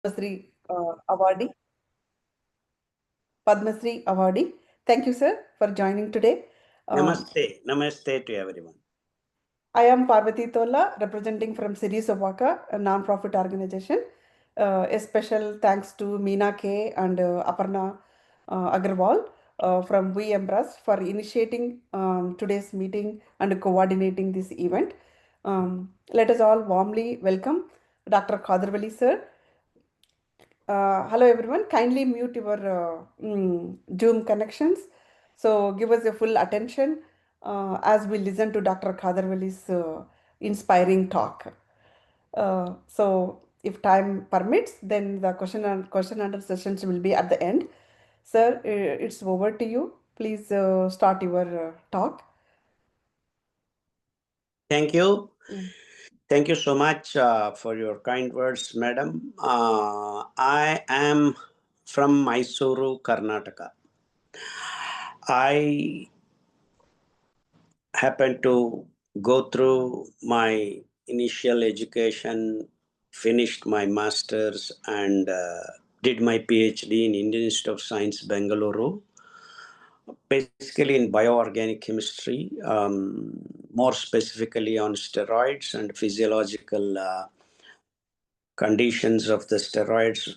Padmasri awardee. Padmasri awardee. Thank you, sir, for joining today. Um, Namaste. Namaste to everyone. I am Parvati Tola, representing from City Sobaka, a non-profit organization. A special thanks to Meena K and Aparna Agarwal from We Embrace for initiating today's meeting and coordinating this event. Let us all warmly welcome Dr. Khader Vali, sir. Hello everyone, kindly mute your Zoom connections. So give us a full attention as we listen to Dr. Khader Vali's inspiring talk. So if time permits, then the question and answer sessions will be at the end. Sir, it's over to you. Please start your talk. Thank you. Mm. Thank you so much for your kind words, madam. I am from Mysuru, Karnataka. I happened to go through my initial education, finished my master's, and did my PhD in Indian Institute of Science, Bengaluru, basically in bioorganic chemistry, more specifically on steroids and physiological conditions of the steroids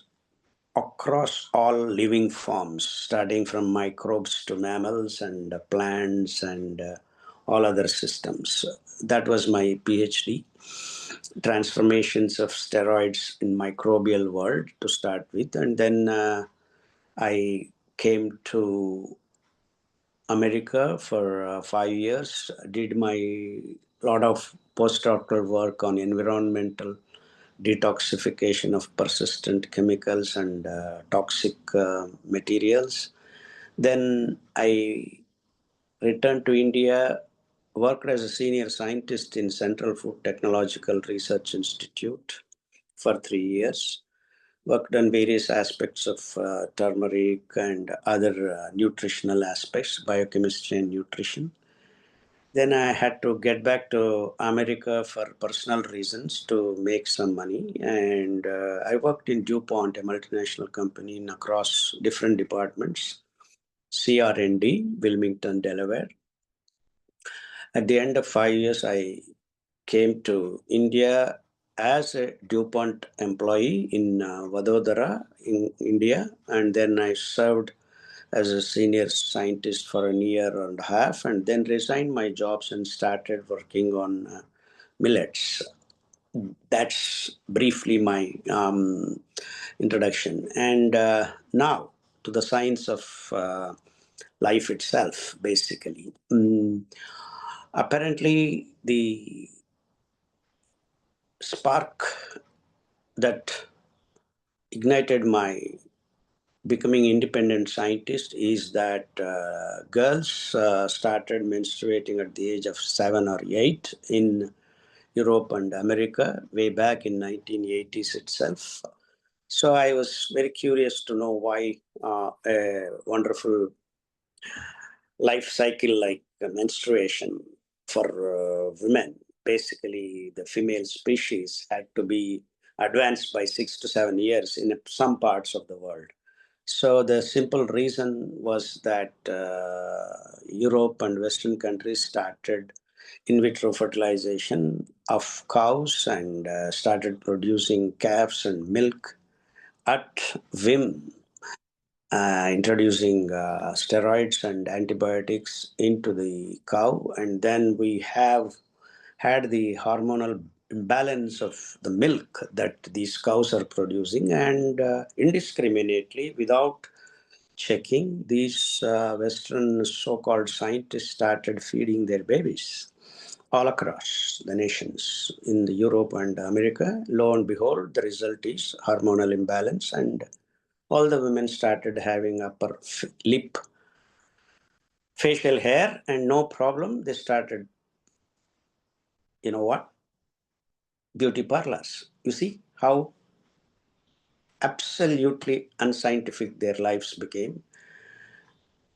across all living forms, starting from microbes to mammals and plants and all other systems. That was my PhD. Transformations of steroids in microbial world to start with, and then I came to America for 5 years. Did my lot of postdoctoral work on environmental detoxification of persistent chemicals and toxic materials. Then I returned to India, worked as a senior scientist in Central Food Technological Research Institute for 3 years. Worked on various aspects of turmeric and other nutritional aspects, biochemistry and nutrition. Then I had to get back to America for personal reasons to make some money. And I worked in DuPont, a multinational company, in across different departments, CR&D, Wilmington, Delaware. At the end of 5 years, I came to India as a DuPont employee in Vadodara in India, and then I served as a senior scientist for a year and a half, and then resigned my jobs and started working on millets. That's briefly my introduction. And now to the science of life itself, basically. Apparently, the spark that ignited my becoming independent scientist is that girls started menstruating at the age of 7 or 8 in Europe and America way back in 1980s itself. So I was very curious to know why a wonderful life cycle like menstruation for women, basically the female species, had to be advanced by 6 to 7 years in some parts of the world. So the simple reason was that Europe and Western countries started in vitro fertilization of cows and started producing calves and milk at whim, introducing steroids and antibiotics into the cow. And then we have had the hormonal imbalance of the milk that these cows are producing, and indiscriminately, without checking, these Western so-called scientists started feeding their babies all across the nations in the Europe and America. Lo and behold, the result is hormonal imbalance, and all the women started having upper lip facial hair, and no problem. They started, you know what, beauty parlors. You see how absolutely unscientific their lives became.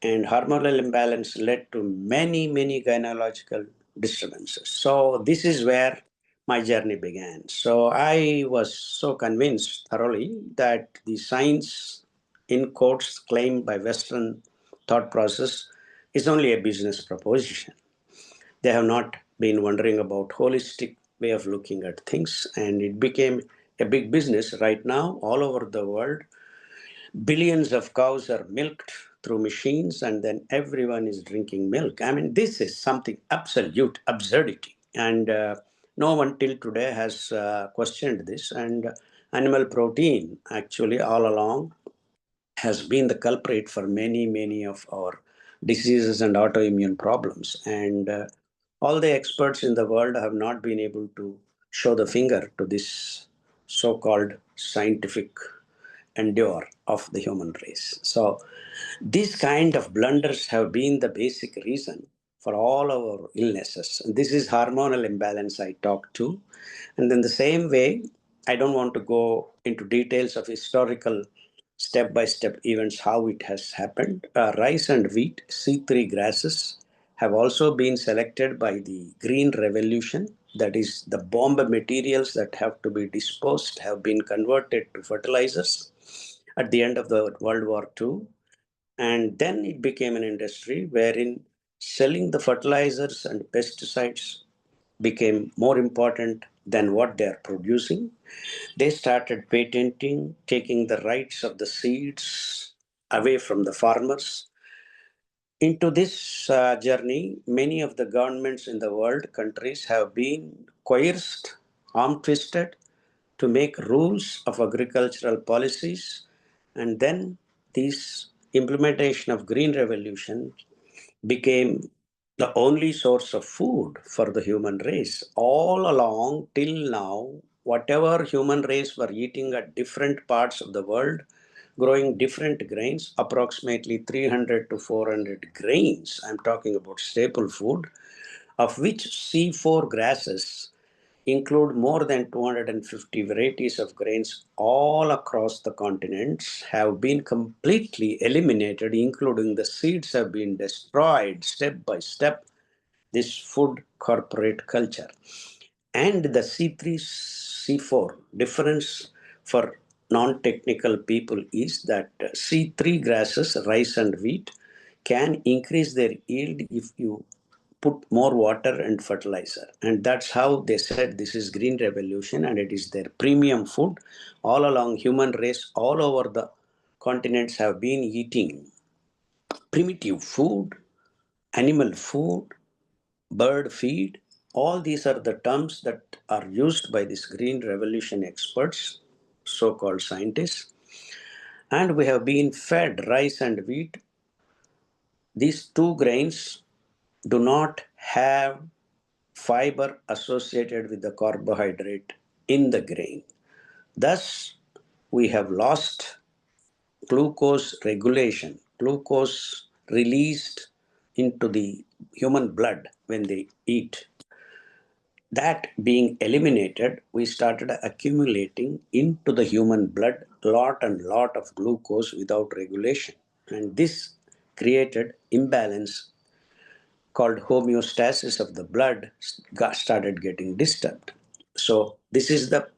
And hormonal imbalance led to many, many gynecological disturbances. So this is where my journey began. So I was so convinced thoroughly that the science, in quotes, claimed by Western thought process is only a business proposition. They have not been wondering about holistic way of looking at things, and it became a big business right now all over the world. Billions of cows are milked through machines, and then everyone is drinking milk. I mean, this is something absolute absurdity, and no one till today has questioned this. And animal protein, actually, all along has been the culprit for many of our diseases and autoimmune problems. And all the experts in the world have not been able to show the finger to this so-called scientific endure of the human race. So these kind of blunders have been the basic reason for all our illnesses. And this is hormonal imbalance I talked to. And in the same way, I don't want to go into details of historical step by step events, how it has happened. Rice and wheat, C3 grasses, have also been selected by the Green Revolution. That is, the bomb materials that have to be disposed have been converted to fertilizers at the end of the World War II. And then it became an industry wherein selling the fertilizers and pesticides became more important than what they are producing. They started patenting, taking the rights of the seeds away from the farmers. Into this journey, many of the governments in the world, countries, have been coerced, arm twisted to make rules of agricultural policies. And then this implementation of Green Revolution became the only source of food for the human race. All along till now, whatever human race were eating at different parts of the world, growing different grains, approximately 300 to 400 grains. I'm talking about staple food, of which C4 grasses include more than 250 varieties of grains all across the continents have been completely eliminated, including the seeds have been destroyed step by step, this food corporate culture. And the C3 C4 difference for non-technical people is that C3 grasses, rice and wheat, can increase their yield if you put more water and fertilizer. And that's how they said this is green revolution, and it is their premium food. All along, human race all over the continents have been eating primitive food, animal food, bird feed. All these are the terms that are used by these green revolution experts, so-called scientists. And we have been fed rice and wheat. These two grains do not have fiber associated with the carbohydrate in the grain. Thus, we have lost glucose regulation, glucose released into the human blood when they eat. That being eliminated, we started accumulating into the human blood lot and lot of glucose without regulation. And this created imbalance called homeostasis of the blood started getting disturbed. So this is the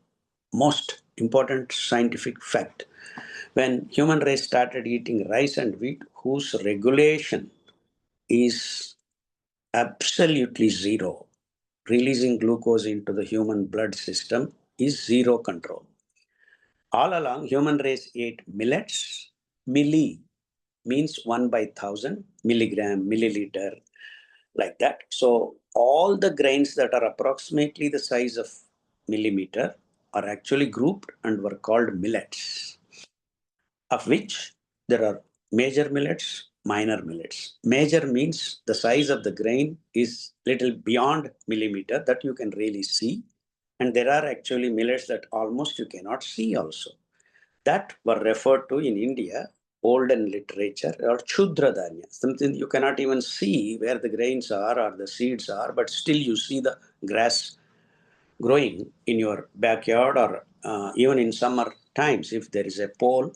most important scientific fact. When human race started eating rice and wheat, whose regulation is absolutely zero, releasing glucose into the human blood system is zero control. All along, human race ate millets. Milli means 1/1000, milligram, milliliter, like that. So all the grains that are approximately the size of millimeter are actually grouped and were called millets, of which there are major millets, minor millets. Major means the size of the grain is little beyond millimeter that you can really see. And there are actually millets that almost you cannot see also. That were referred to in India, olden literature, or Chudra Dhanya, something you cannot even see where the grains are or the seeds are, but still you see the grass growing in your backyard, or even in summer times, if there is a pole,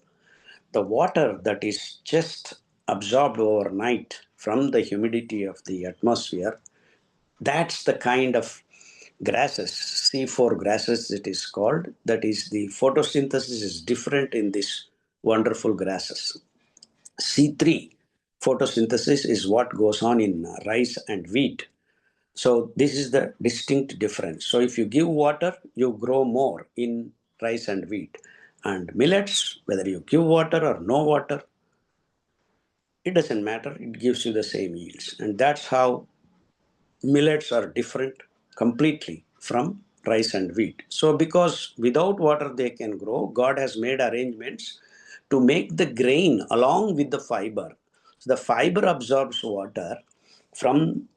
the water that is just absorbed overnight from the humidity of the atmosphere, that's the kind of grasses, C4 grasses it is called. That is, the photosynthesis is different in these wonderful grasses. C3 photosynthesis is what goes on in rice and wheat. So this is the distinct difference. So if you give water, you grow more in rice and wheat. And millets, whether you give water or no water, it doesn't matter. It gives you the same yields. And that's how millets are different completely from rice and wheat. So because without water they can grow, God has made arrangements to make the grain along with the fiber. So the fiber absorbs water from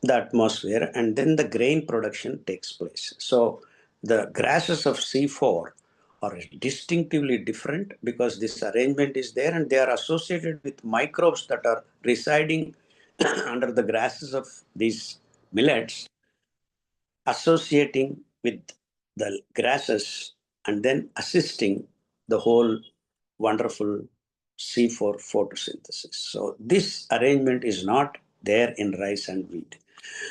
the atmosphere, and then the grain production takes place. So the grasses of C4 are distinctively different because this arrangement is there, and they are associated with microbes that are residing under the grasses of these millets, associating with the grasses and then assisting the whole wonderful C4 photosynthesis. So this arrangement is not there in rice and wheat.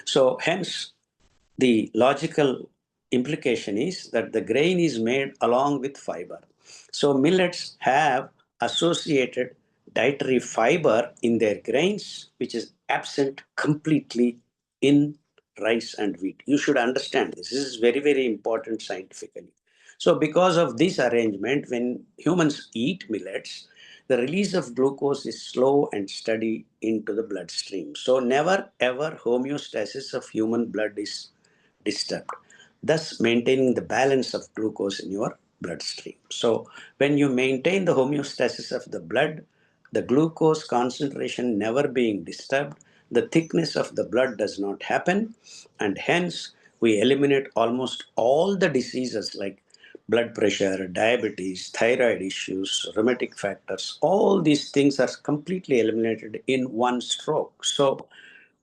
So hence the logical implication is that the grain is made along with fiber. So millets have associated dietary fiber in their grains, which is absent completely in rice and wheat. You should understand this. This is very, very important scientifically. So because of this arrangement, when humans eat millets, the release of glucose is slow and steady into the bloodstream. So never ever homeostasis of human blood is disturbed, thus maintaining the balance of glucose in your bloodstream. So when you maintain the homeostasis of the blood, the glucose concentration never being disturbed, the thickness of the blood does not happen, and hence we eliminate almost all the diseases like blood pressure, diabetes, thyroid issues, rheumatic factors. All these things are completely eliminated in one stroke. So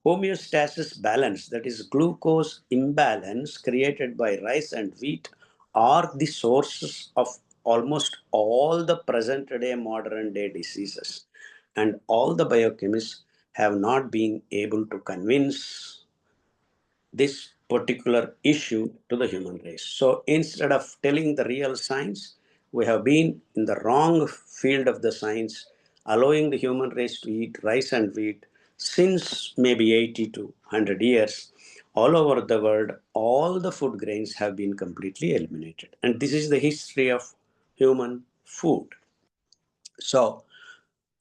homeostasis balance, that is glucose imbalance created by rice and wheat, are the sources of almost all the present day modern day diseases. And all the biochemists have not been able to convince this particular issue to the human race. So instead of telling the real science, we have been in the wrong field of the science, allowing the human race to eat rice and wheat since maybe 80 to 100 years. All over the world, all the food grains have been completely eliminated. And this is the history of human food. So,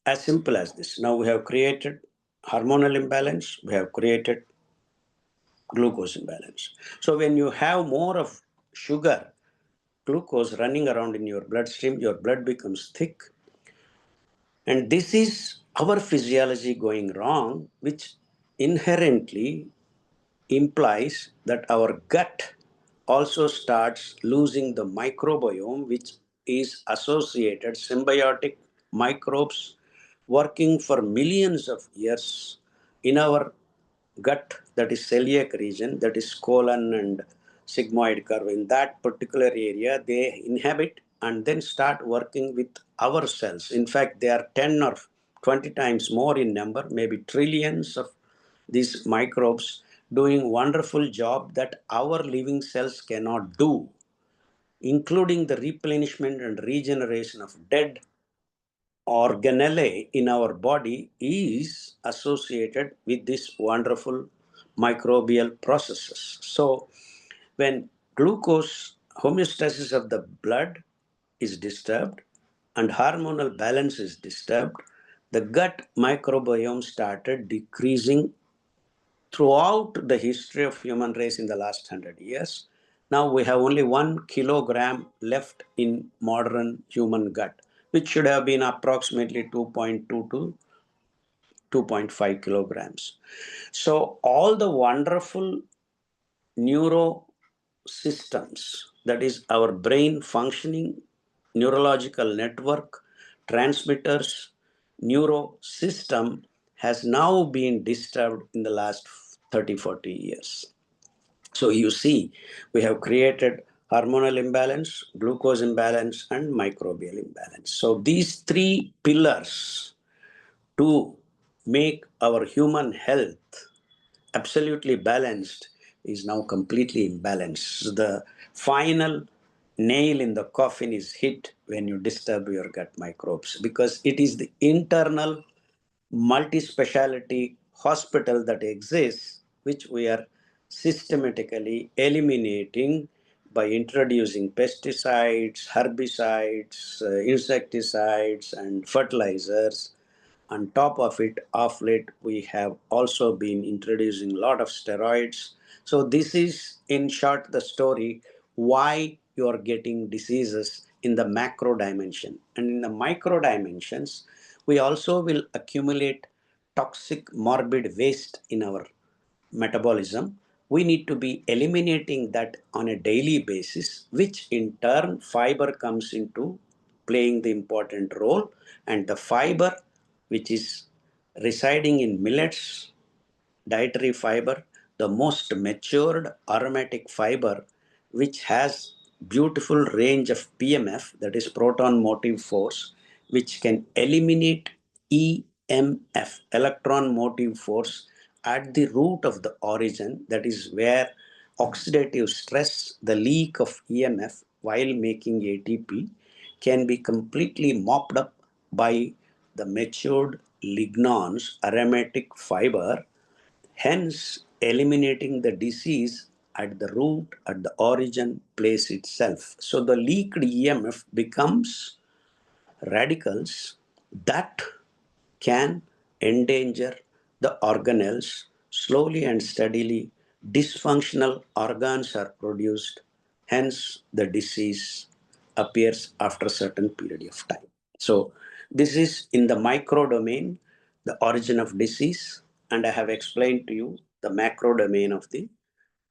as simple as this. Now we have created hormonal imbalance, we have created glucose imbalance. So when you have more of sugar, glucose running around in your bloodstream, your blood becomes thick. And this is our physiology going wrong, which inherently implies that our gut also starts losing the microbiome, which is associated symbiotic microbes working for millions of years in our gut, that is celiac region, that is colon and sigmoid curve. In that particular area they inhabit and then start working with our cells. In fact, they are 10 or 20 times more in number, maybe trillions of these microbes doing wonderful job that our living cells cannot do, including the replenishment and regeneration of dead organelle in our body is associated with these wonderful microbial processes. So, when glucose homeostasis of the blood is disturbed and hormonal balance is disturbed, the gut microbiome started decreasing throughout the history of human race in the last 100 years. Now we have only 1 kilogram left in modern human gut, which should have been approximately 2.2 to 2.5 kilograms. So all the wonderful neuro systems, that is our brain functioning, neurological network, transmitters, neuro system has now been disturbed in the last 30, 40 years. So you see, we have created hormonal imbalance, glucose imbalance, and microbial imbalance. So these three pillars to make our human health absolutely balanced, is now completely imbalanced. So the final nail in the coffin is hit when you disturb your gut microbes, because it is the internal multi-speciality hospital that exists, which we are systematically eliminating by introducing pesticides, herbicides, insecticides, and fertilizers. On top of it, of late, we have also been introducing a lot of steroids. So this is, in short, the story why you are getting diseases in the macro dimension. And in the micro dimensions, we also will accumulate toxic morbid waste in our metabolism. We need to be eliminating that on a daily basis, which in turn fiber comes into playing the important role. And the fiber which is residing in millets, dietary fiber, the most matured aromatic fiber, which has beautiful range of PMF, that is proton motive force, which can eliminate EMF, electron motive force, at the root of the origin, that is where oxidative stress, the leak of EMF while making ATP, can be completely mopped up by the matured lignans, aromatic fiber, hence eliminating the disease at the root, at the origin place itself. So the leaked EMF becomes radicals that can endanger the organelles. Slowly and steadily dysfunctional organs are produced, hence the disease appears after a certain period of time. So this is in the micro domain, the origin of disease, and I have explained to you the macro domain of the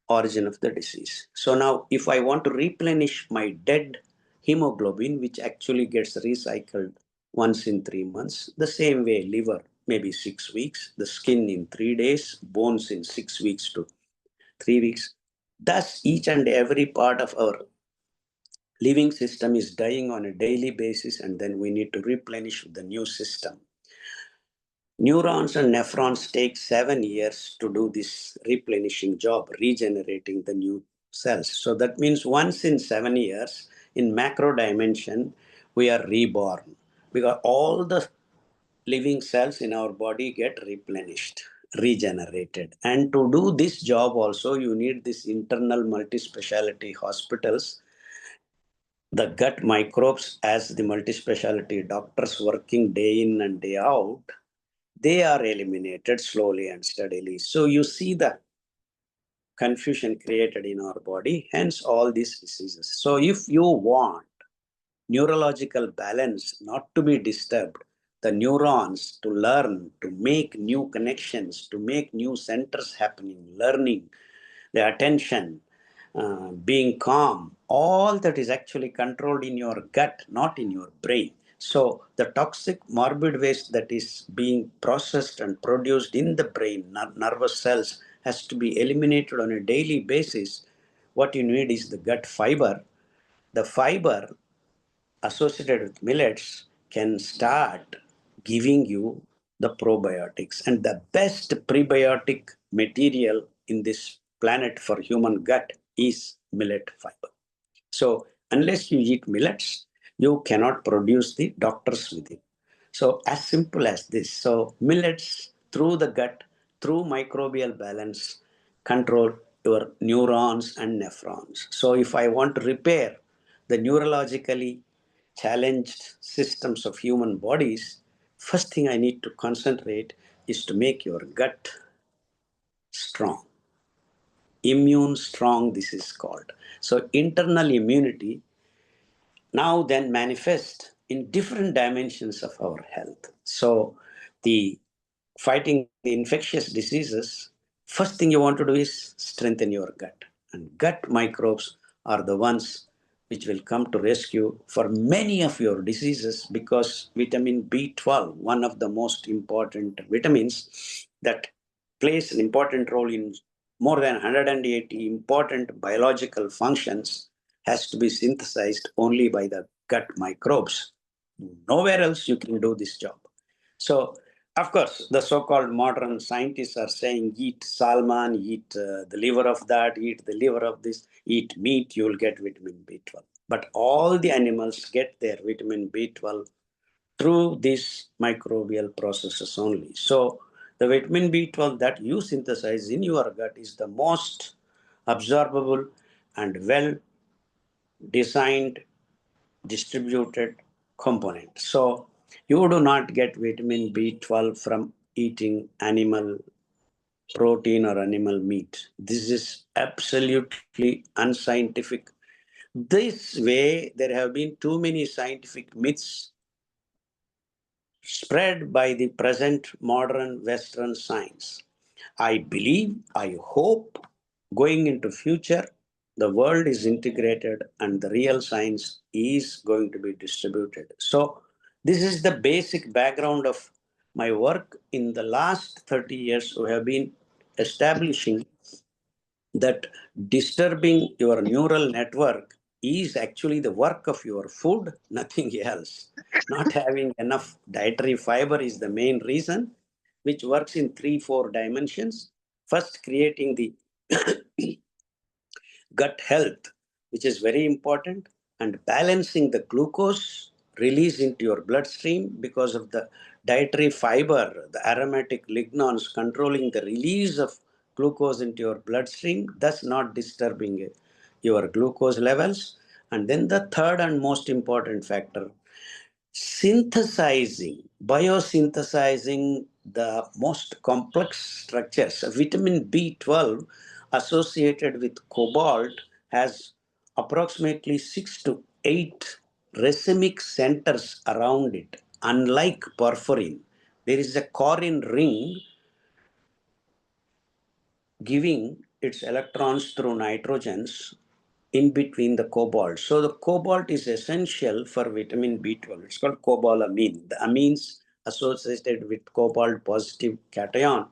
origin of the disease. So now if I want to replenish my dead hemoglobin, which actually gets recycled once in 3 months, the same way liver maybe 6 weeks, the skin in 3 days, bones in 6 weeks to 3 weeks. Thus each and every part of our living system is dying on a daily basis, and then we need to replenish the new system. Neurons and nephrons take 7 years to do this replenishing job, regenerating the new cells. So that means once in 7 years, in macro dimension, we are reborn, because all the living cells in our body get replenished, regenerated. And to do this job also, you need this internal multi-speciality hospitals, the gut microbes, as the multi-speciality doctors working day in and day out, they are eliminated slowly and steadily. So you see the confusion created in our body, hence all these diseases. So if you want neurological balance not to be disturbed, the neurons to learn, to make new connections, to make new centers happening, learning, the attention, being calm, all that is actually controlled in your gut, not in your brain. So the toxic morbid waste that is being processed and produced in the brain, nervous cells, has to be eliminated on a daily basis. What you need is the gut fiber. The fiber associated with millets can start giving you the probiotics. And the best prebiotic material in this planet for human gut is millet fiber. So unless you eat millets, you cannot produce the doctors with it. So as simple as this. So millets through the gut, through microbial balance, control your neurons and nephrons. So if I want to repair the neurologically challenged systems of human bodies, first thing I need to concentrate is to make your gut strong. Immune strong, this is called. So internal immunity now then manifest in different dimensions of our health. So the fighting the infectious diseases, first thing you want to do is strengthen your gut. And gut microbes are the ones which will come to rescue for many of your diseases, because vitamin B12, one of the most important vitamins that plays an important role in more than 180 important biological functions, has to be synthesized only by the gut microbes. Nowhere else you can do this job. So Of course, the so-called modern scientists are saying eat salmon, eat the liver of that, eat the liver of this, eat meat, you will get vitamin B12. But all the animals get their vitamin B12 through these microbial processes only. So the vitamin B12 that you synthesize in your gut is the most absorbable and well designed distributed component. So you do not get vitamin B12 from eating animal protein or animal meat. This is absolutely unscientific. This way, there have been too many scientific myths spread by the present modern Western science. I believe, I hope, going into future, the world is integrated and the real science is going to be distributed. So this is the basic background of my work. In the last 30 years, we have been establishing that disturbing your neural network is actually the work of your food, nothing else. Not having enough dietary fiber is the main reason, which works in three, four dimensions. First, creating the gut health, which is very important, and balancing the glucose release into your bloodstream because of the dietary fiber, the aromatic lignans controlling the release of glucose into your bloodstream, thus not disturbing your glucose levels. And then the third and most important factor, biosynthesizing the most complex structures. Vitamin B12 associated with cobalt has approximately 6 to 8 racemic centers around it. Unlike porphyrin, there is a corrin ring giving its electrons through nitrogens in between the cobalt. So the cobalt is essential for vitamin B12. It's called cobalamine. The amines associated with cobalt positive cation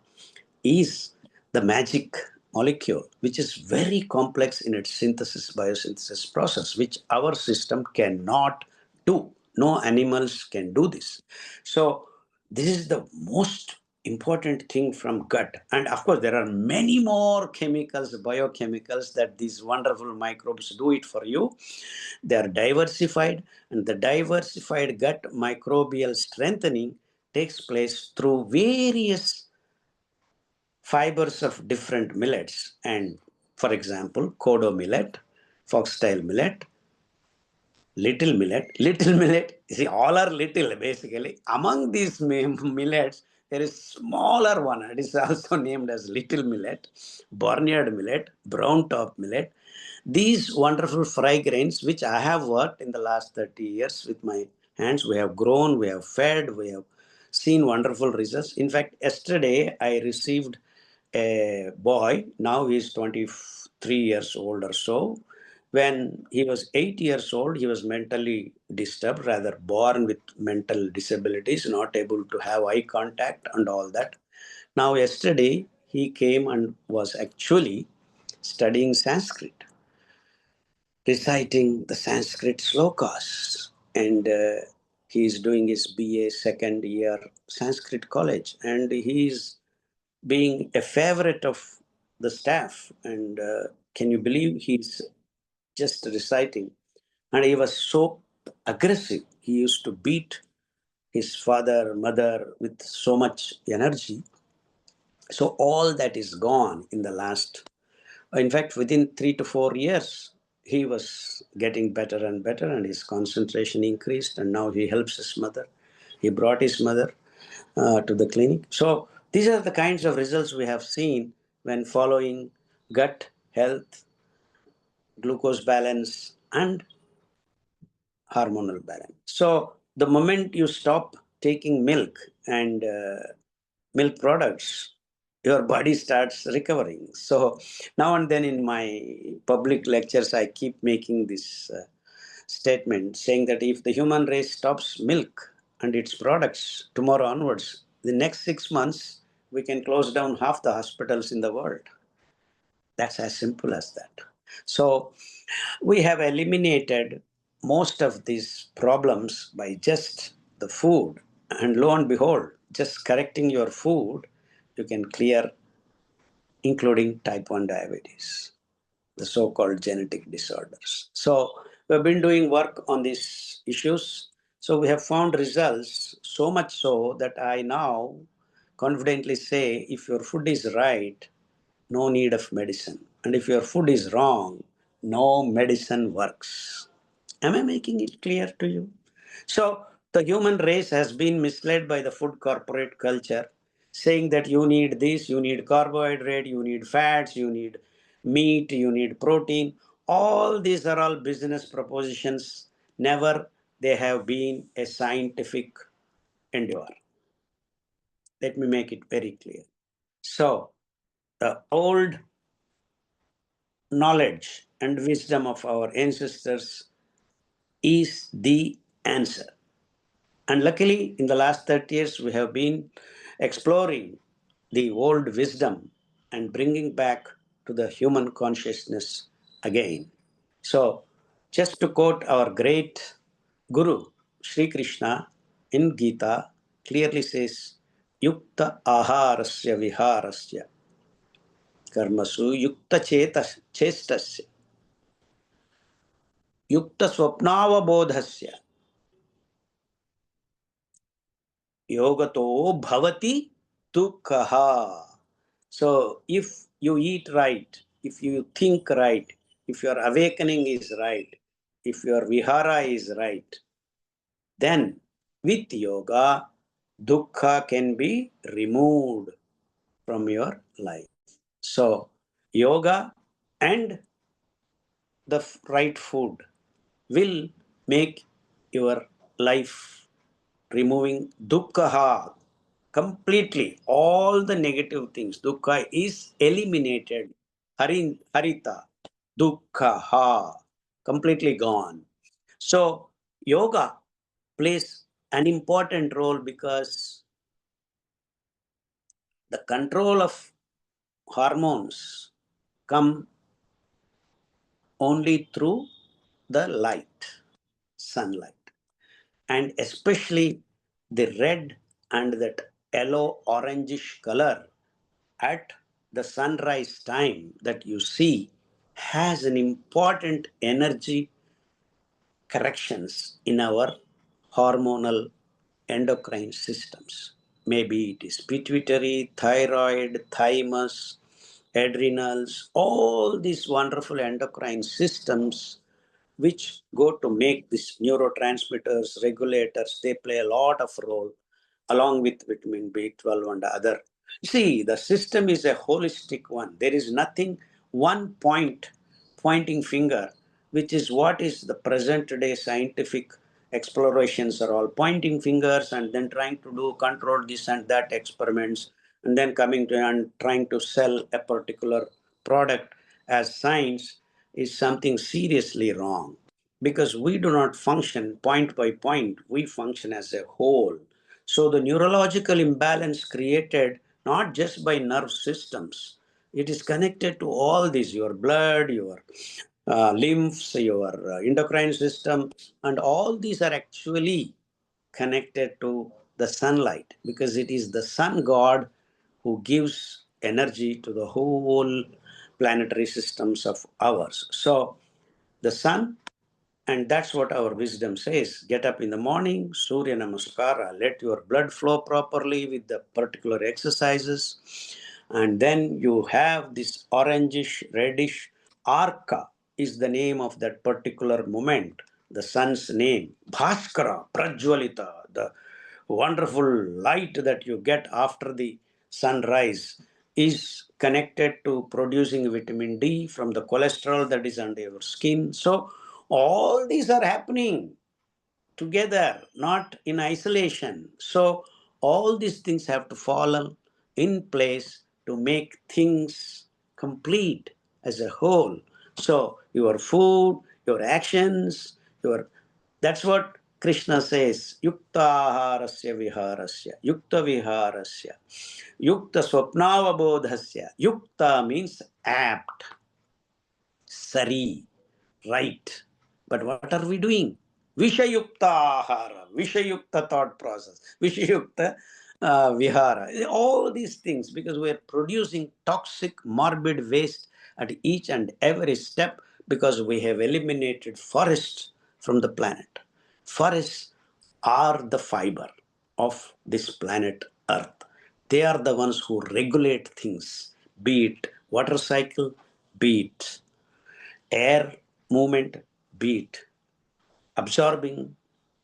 is the magic molecule, which is very complex in its biosynthesis process, which our system cannot do. No animals can do this. So this is the most important thing from gut. And of course, there are many more chemicals, biochemicals that these wonderful microbes do it for you. They are diversified, and the diversified gut microbial strengthening takes place through various fibers of different millets. And for example, kodo millet, foxtail millet, little millet. See, all are little basically. Among these millets, there is smaller one. It is also named as little millet, barnyard millet, brown top millet. These wonderful fry grains, which I have worked in the last 30 years with my hands, we have grown, we have fed, we have seen wonderful results. In fact, yesterday I received a boy. Now he's 23 years old or so. When he was 8 years old, he was mentally disturbed, rather born with mental disabilities, not able to have eye contact and all that. Now, yesterday, he came and was actually studying Sanskrit, reciting the Sanskrit slokas. And he is doing his BA second year Sanskrit college. And he is being a favorite of the staff. And can you believe he's just reciting? And he was so aggressive. He used to beat his father, mother with so much energy. So all that is gone in the last, in fact, within 3 to 4 years, he was getting better and better, and his concentration increased. And now he helps his mother. He brought his mother to the clinic. So these are the kinds of results we have seen when following gut health, glucose balance, and hormonal balance. So the moment you stop taking milk and milk products, your body starts recovering. So now and then in my public lectures, I keep making this statement saying that if the human race stops milk and its products tomorrow onwards, the next 6 months, we can close down half the hospitals in the world. That's as simple as that. So we have eliminated most of these problems by just the food. And lo and behold, just correcting your food, you can clear, including type 1 diabetes, the so-called genetic disorders. So we've been doing work on these issues. So we have found results, so much so that I now confidently say if your food is right, no need of medicine. And if your food is wrong, no medicine works. Am I making it clear to you? So, the human race has been misled by the food corporate culture, saying that you need this, you need carbohydrate, you need fats, you need meat, you need protein. All these are all business propositions. Never they have been a scientific endeavor. Let me make it very clear. So, the old knowledge and wisdom of our ancestors is the answer. And luckily, in the last 30 years, we have been exploring the old wisdom and bringing back to the human consciousness again. So, just to quote our great Guru, Sri Krishna, in Gita, clearly says, Yukta aharasya viharasya karmasu yukta chestasya yukta swapnavabodhasya yogato bhavati dukkaha. So, if you eat right, if you think right, if your awakening is right, if your vihara is right, then with yoga, dukkha can be removed from your life. So, yoga and the right food will make your life removing dukkha completely. All the negative things, dukkha is eliminated. Harita dukkha completely gone. So yoga plays an important role because the control of hormones come only through the light, sunlight, and especially the red and that yellow orangish color at the sunrise time that you see has an important energy corrections in our hormonal endocrine systems. Maybe it is pituitary, thyroid, thymus, adrenals, all these wonderful endocrine systems which go to make these neurotransmitters, regulators, they play a lot of role along with vitamin B12 and other. See, the system is a holistic one. There is nothing one point, pointing finger, which is what is the present day scientific explorations are all pointing fingers and then trying to do control this and that experiments and then coming to and trying to sell a particular product as science is something seriously wrong because we do not function point by point, we function as a whole. So the neurological imbalance created not just by nerve systems, it is connected to all these your blood, your lymphs, your endocrine system, and all these are actually connected to the sunlight because it is the sun god who gives energy to the whole planetary systems of ours. So the sun, and that's what our wisdom says. Get up in the morning, Surya Namaskara, let your blood flow properly with the particular exercises. And then you have this orangish, reddish, Arka is the name of that particular moment, the sun's name. Bhaskara, Prajwalita, the wonderful light that you get after the sunrise is connected to producing vitamin D from the cholesterol that is under your skin. So all these are happening together, not in isolation. So all these things have to fall in place to make things complete as a whole. So your food, your actions, your that's what Krishna says. Yukta aharasya viharasya, yukta viharasya, yukta swapnavabodhasya. Yukta means apt, sari, right. But what are we doing? Vishayukta ahara, Vishayukta thought process, Vishayukta vihara, all these things, because we are producing toxic, morbid waste at each and every step because we have eliminated forests from the planet. Forests are the fiber of this planet Earth. They are the ones who regulate things, be it water cycle, be it air movement, be it absorbing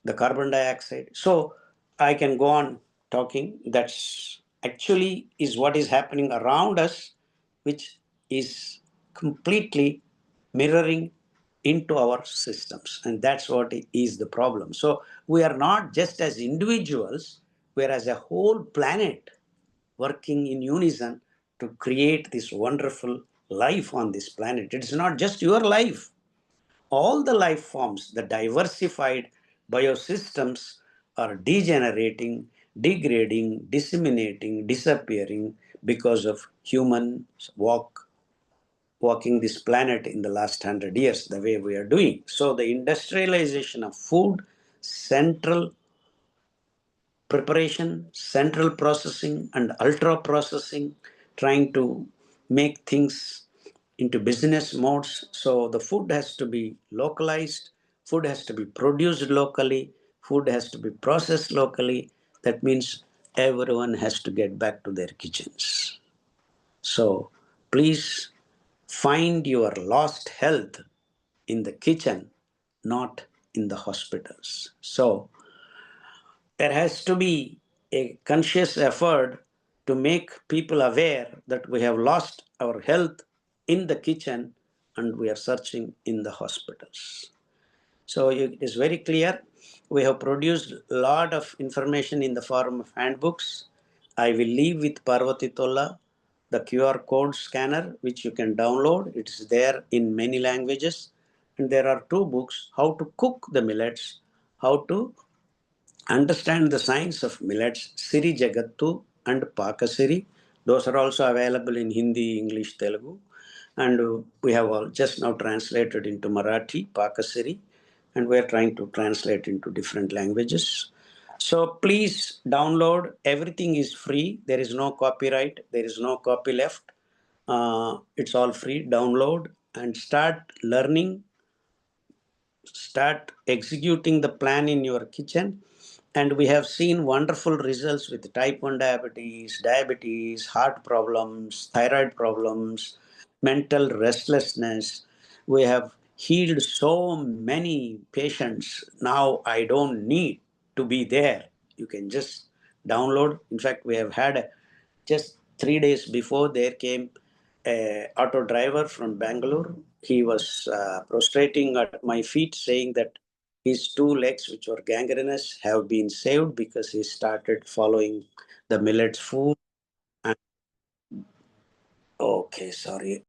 the carbon dioxide. So I can go on talking. That's actually is what is happening around us, which is completely mirroring into our systems. And that's what is the problem. So we are not just as individuals, we are as a whole planet working in unison to create this wonderful life on this planet. It's not just your life. All the life forms, the diversified biosystems are degenerating, degrading, disseminating, disappearing because of humans walking this planet in the last 100 years the way we are doing. So the industrialization of food, central preparation, central processing, and ultra processing, trying to make things into business modes. So the food has to be localized, food has to be produced locally, food has to be processed locally. That means everyone has to get back to their kitchens. So please find your lost health in the kitchen, not in the hospitals. So there has to be a conscious effort to make people aware that we have lost our health in the kitchen and we are searching in the hospitals. So it is very clear. We have produced a lot of information in the form of handbooks. I will leave with Parvati Tolla the QR code scanner, which you can download. It's there in many languages. And there are two books: How to Cook the Millets, How to Understand the Science of Millets, Siri Jagattu and Pakasiri. Those are also available in Hindi, English, Telugu. And we have all just now translated into Marathi, Pakasiri, and we are trying to translate into different languages. So please download. Everything is free. There is no copyright. There is no copy left. It's all free. Download and start learning, start executing the plan in your kitchen. And we have seen wonderful results with type 1 diabetes, heart problems, thyroid problems, mental restlessness. We have healed so many patients. Now I don't need to be there. You can just download. In fact, we have had just 3 days before, there came a auto driver from Bangalore. He was prostrating at my feet, saying that his two legs, which were gangrenous, have been saved because he started following the millets food. And okay, sorry.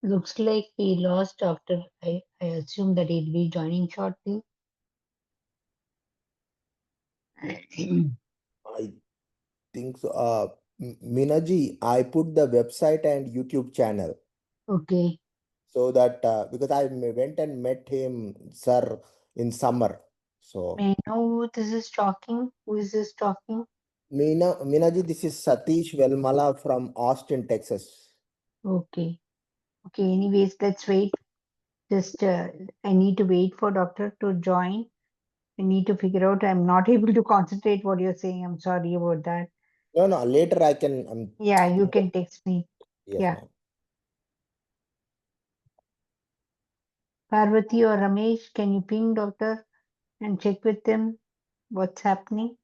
Looks like we lost Doctor. I assume that he'll be joining shortly. I think so. Minaji, I put the website and YouTube channel Okay. so that because I went and met him, sir, in summer. So, May I know who this is talking? Who is this talking? Minaji, this is Satish Velmala from Austin, Texas. Okay. Okay. Anyways, let's wait. Just I need to wait for doctor to join. I need to figure out. I'm not able to concentrate what you're saying. I'm sorry about that. No, no, later I can. Yeah, you can text me. Yes, Yeah. ma'am. Parvati or Ramesh, can you ping doctor and check with them what's happening?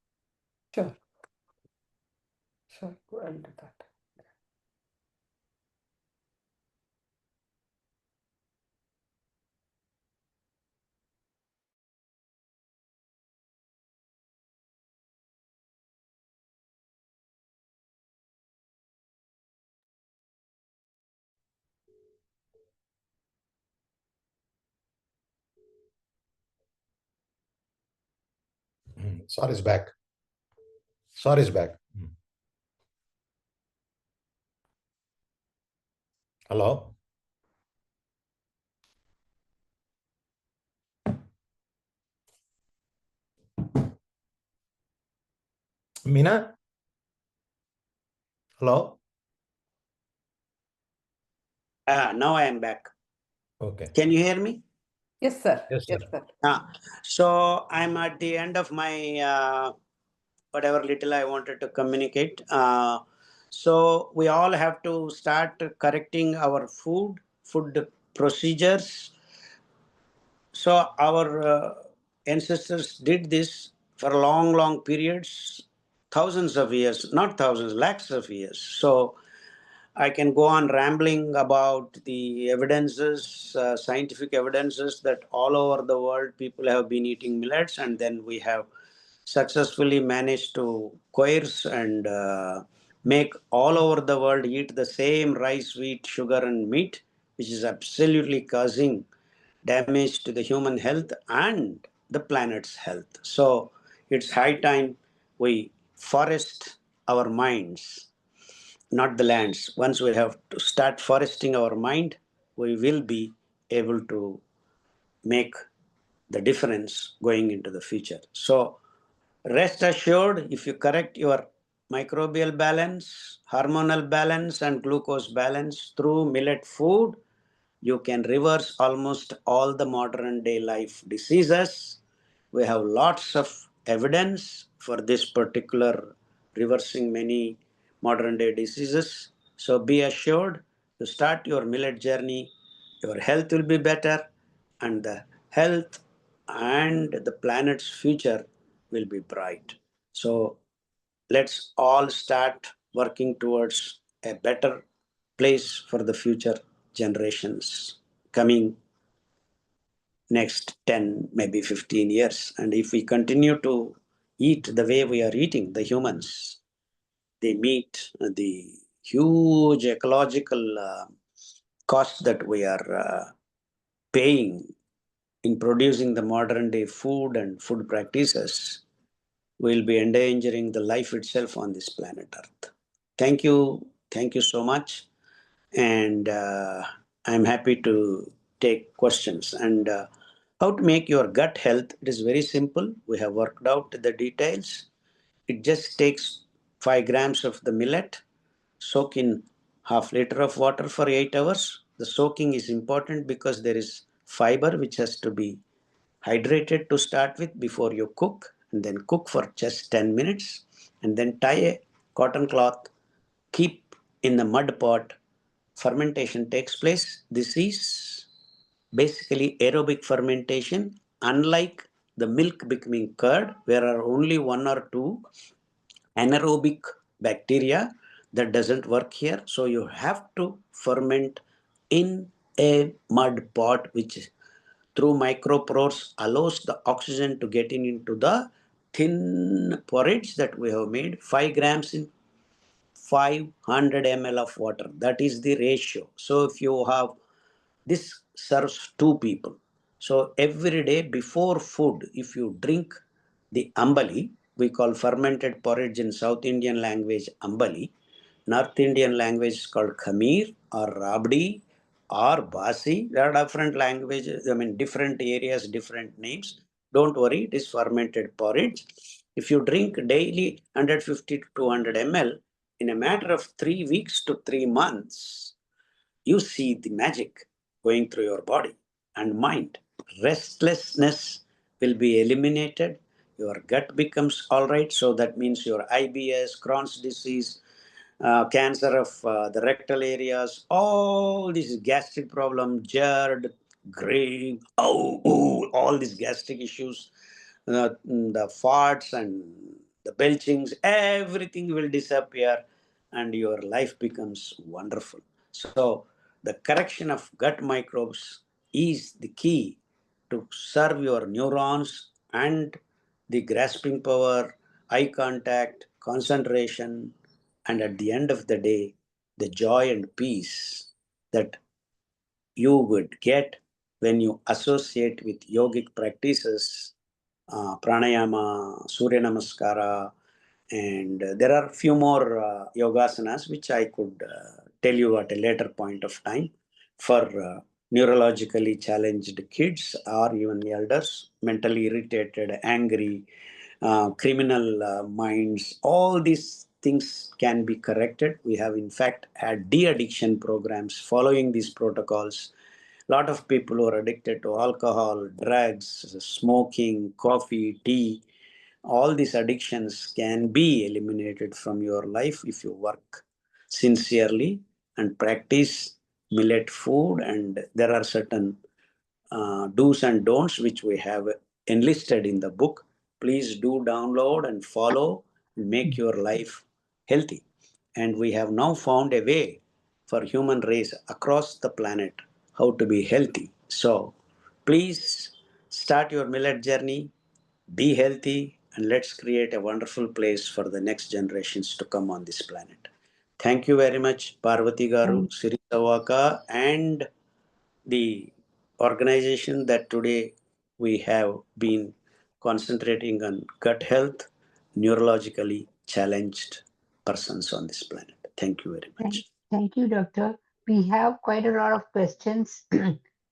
Sure, sure. Go ahead and do that. Sar is back. Sar is back. Hello? Meena? Hello? Now I am back. Okay. Can you hear me? Yes, sir. Yes, Yes, sir. sir. So I'm at the end of my whatever little I wanted to communicate. So we all have to start correcting our food procedures. So our ancestors did this for long periods, thousands of years, not thousands, lakhs of years. So I can go on rambling about the evidences, scientific evidences that all over the world people have been eating millets, and then we have successfully managed to coerce and make all over the world eat the same rice, wheat, sugar, and meat, which is absolutely causing damage to the human health and the planet's health. So it's high time we forest our minds, not the lands. Once we have to start foresting our mind, we will be able to make the difference going into the future. So rest assured, if you correct your microbial balance, hormonal balance, and glucose balance through millet food, you can reverse almost all the modern day life diseases. We have lots of evidence for this particular reversing many modern day diseases. So be assured to start your millet journey, your health will be better, and the health and the planet's future will be bright. So let's all start working towards a better place for the future generations coming next 10, maybe 15 years. And if we continue to eat the way we are eating, the humans, they meet the huge ecological cost that we are paying in producing the modern day food and food practices, will be endangering the life itself on this planet Earth. Thank you. Thank you so much. And I'm happy to take questions. And how to make your gut health, it is very simple. We have worked out the details. It just takes 5 grams of the millet, soak in half liter of water for 8 hours. The soaking is important because there is fiber which has to be hydrated to start with before you cook, and then cook for just 10 minutes, and then tie a cotton cloth, keep in the mud pot. Fermentation takes place. This is basically aerobic fermentation, unlike the milk becoming curd, where are only one or two anaerobic bacteria. That doesn't work here. So you have to ferment in a mud pot, which through micropores allows the oxygen to get into the thin porridge that we have made. 5 grams in 500 ml of water. That is the ratio. So if you have, this serves two people. So every day before food, if you drink the ambali, we call fermented porridge in South Indian language ambali. North Indian language is called khamir or rabdi or basi. There are different languages, different areas, different names. Don't worry, it is fermented porridge. If you drink daily 150 to 200 ml, in a matter of 3 weeks to 3 months, you see the magic going through your body and mind. Restlessness will be eliminated. Your gut becomes all right. So that means your IBS, Crohn's disease, cancer of the rectal areas, all these gastric problem, GERD, grave, all these gastric issues, the farts and the belchings, everything will disappear and your life becomes wonderful. So the correction of gut microbes is the key to serve your neurons and the grasping power, eye contact, concentration, and at the end of the day, the joy and peace that you would get when you associate with yogic practices, pranayama, surya namaskara, and there are few more yogasanas which I could tell you at a later point of time for neurologically challenged kids or even elders, mentally irritated, angry, criminal minds. All these things can be corrected. We have, in fact, had de-addiction programs following these protocols. A lot of people who are addicted to alcohol, drugs, smoking, coffee, tea, all these addictions can be eliminated from your life if you work sincerely and practice millet food. And there are certain do's and don'ts which we have enlisted in the book. Please do download and follow and make your life healthy. And we have now found a way for human race across the planet how to be healthy. So please start your millet journey, be healthy, and let's create a wonderful place for the next generations to come on this planet. Thank you very much, Parvati Garu, Thank, Siri Sawaka, and the organization that today we have been concentrating on gut health, neurologically challenged persons on this planet. Thank you very thank, much. thank you, Doctor. We have quite a lot of questions.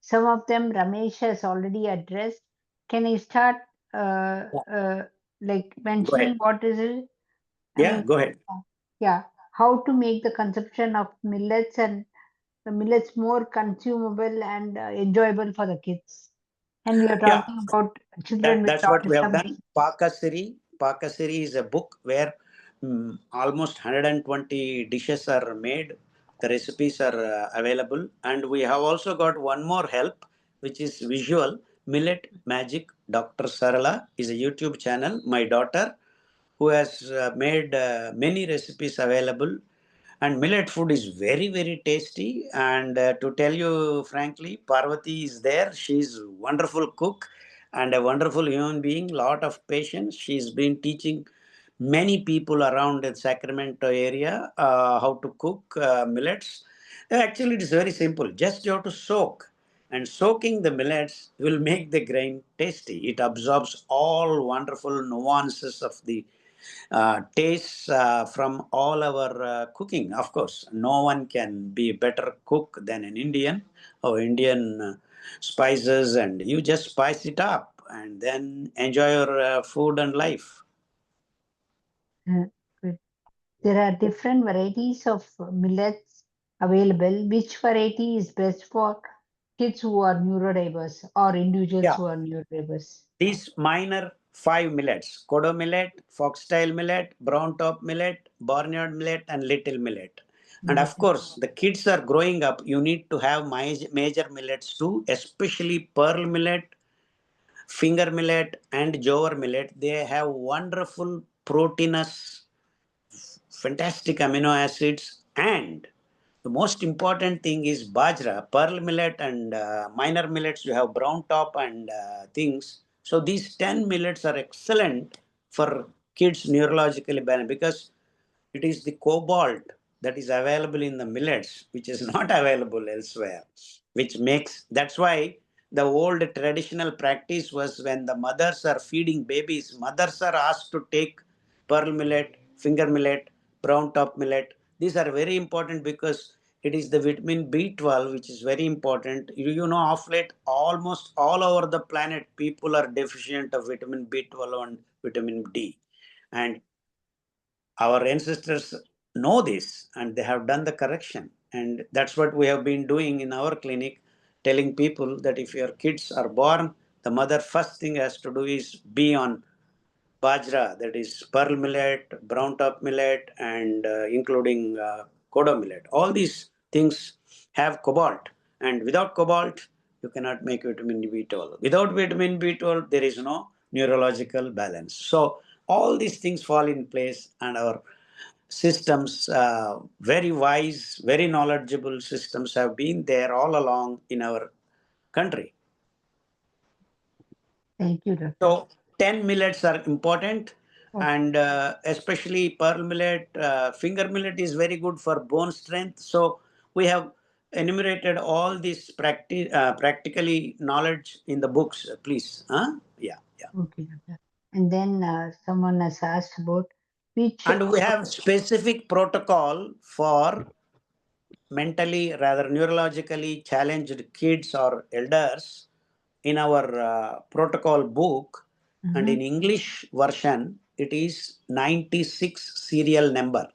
Some of them Ramesh has already addressed. Can I start uh, Yeah. uh, like Go ahead. mentioning what is it? I Yeah, mean, go ahead. yeah, how to make the consumption of millets and the millets more consumable and enjoyable for the kids. And we are Yeah, talking about children with that's what we have autism. done. Pakasiri. Pakasiri is a book where almost 120 dishes are made. The recipes are available. And we have also got one more help, which is visual. Millet Magic. Dr. Sarala is a YouTube channel. My daughter, who has made many recipes available. And millet food is very, very tasty. And to tell you frankly, Parvati is there. She's a wonderful cook and a wonderful human being, lot of patience. She's been teaching many people around the Sacramento area how to cook millets. Actually, it is very simple. Just you have to soak. And soaking the millets will make the grain tasty. It absorbs all wonderful nuances of the tastes from all our cooking. Of course, no one can be a better cook than an Indian or Indian spices, and you just spice it up and then enjoy your food and life. Good. There are different varieties of millets available. Which variety is best for kids who are neurodiverse or individuals Yeah, who are neurodiverse? these minor five millets: kodo millet, foxtail millet, brown top millet, barnyard millet, and little millet. And Millet. of course, the kids are growing up. You need to have major millets too, especially pearl millet, finger millet, and jowar millet. They have wonderful proteinous, fantastic amino acids, and the most important thing is bajra, pearl millet, and minor millets. You have brown top and things. So these 10 millets are excellent for kids neurologically balanced, because it is the cobalt that is available in the millets which is not available elsewhere, which makes, that's why the old traditional practice was, when the mothers are feeding babies, mothers are asked to take pearl millet, finger millet, brown top millet. These are very important because it is the vitamin B12 which is very important. You know, of late, almost all over the planet, people are deficient of vitamin B12 and vitamin D. And our ancestors know this and they have done the correction. And that's what we have been doing in our clinic, telling people that if your kids are born, the mother first thing has to do is be on bajra, that is pearl millet, brown top millet, and including kodo millet. All these things have cobalt, and without cobalt, you cannot make vitamin B12. Without vitamin B12, there is no neurological balance. So all these things fall in place, and our systems, very wise, very knowledgeable systems, have been there all along in our country. Thank you, Doctor. So 10 millets are important, Oh, and especially pearl millet, finger millet is very good for bone strength. So we have enumerated all this practically knowledge in the books. Please, huh? Yeah, yeah. okay, Doctor. And then someone has asked about which. And we have specific protocol for mentally, rather neurologically challenged kids or elders in our protocol book. and in Mhm. English version, it is 96 serial number. Okay.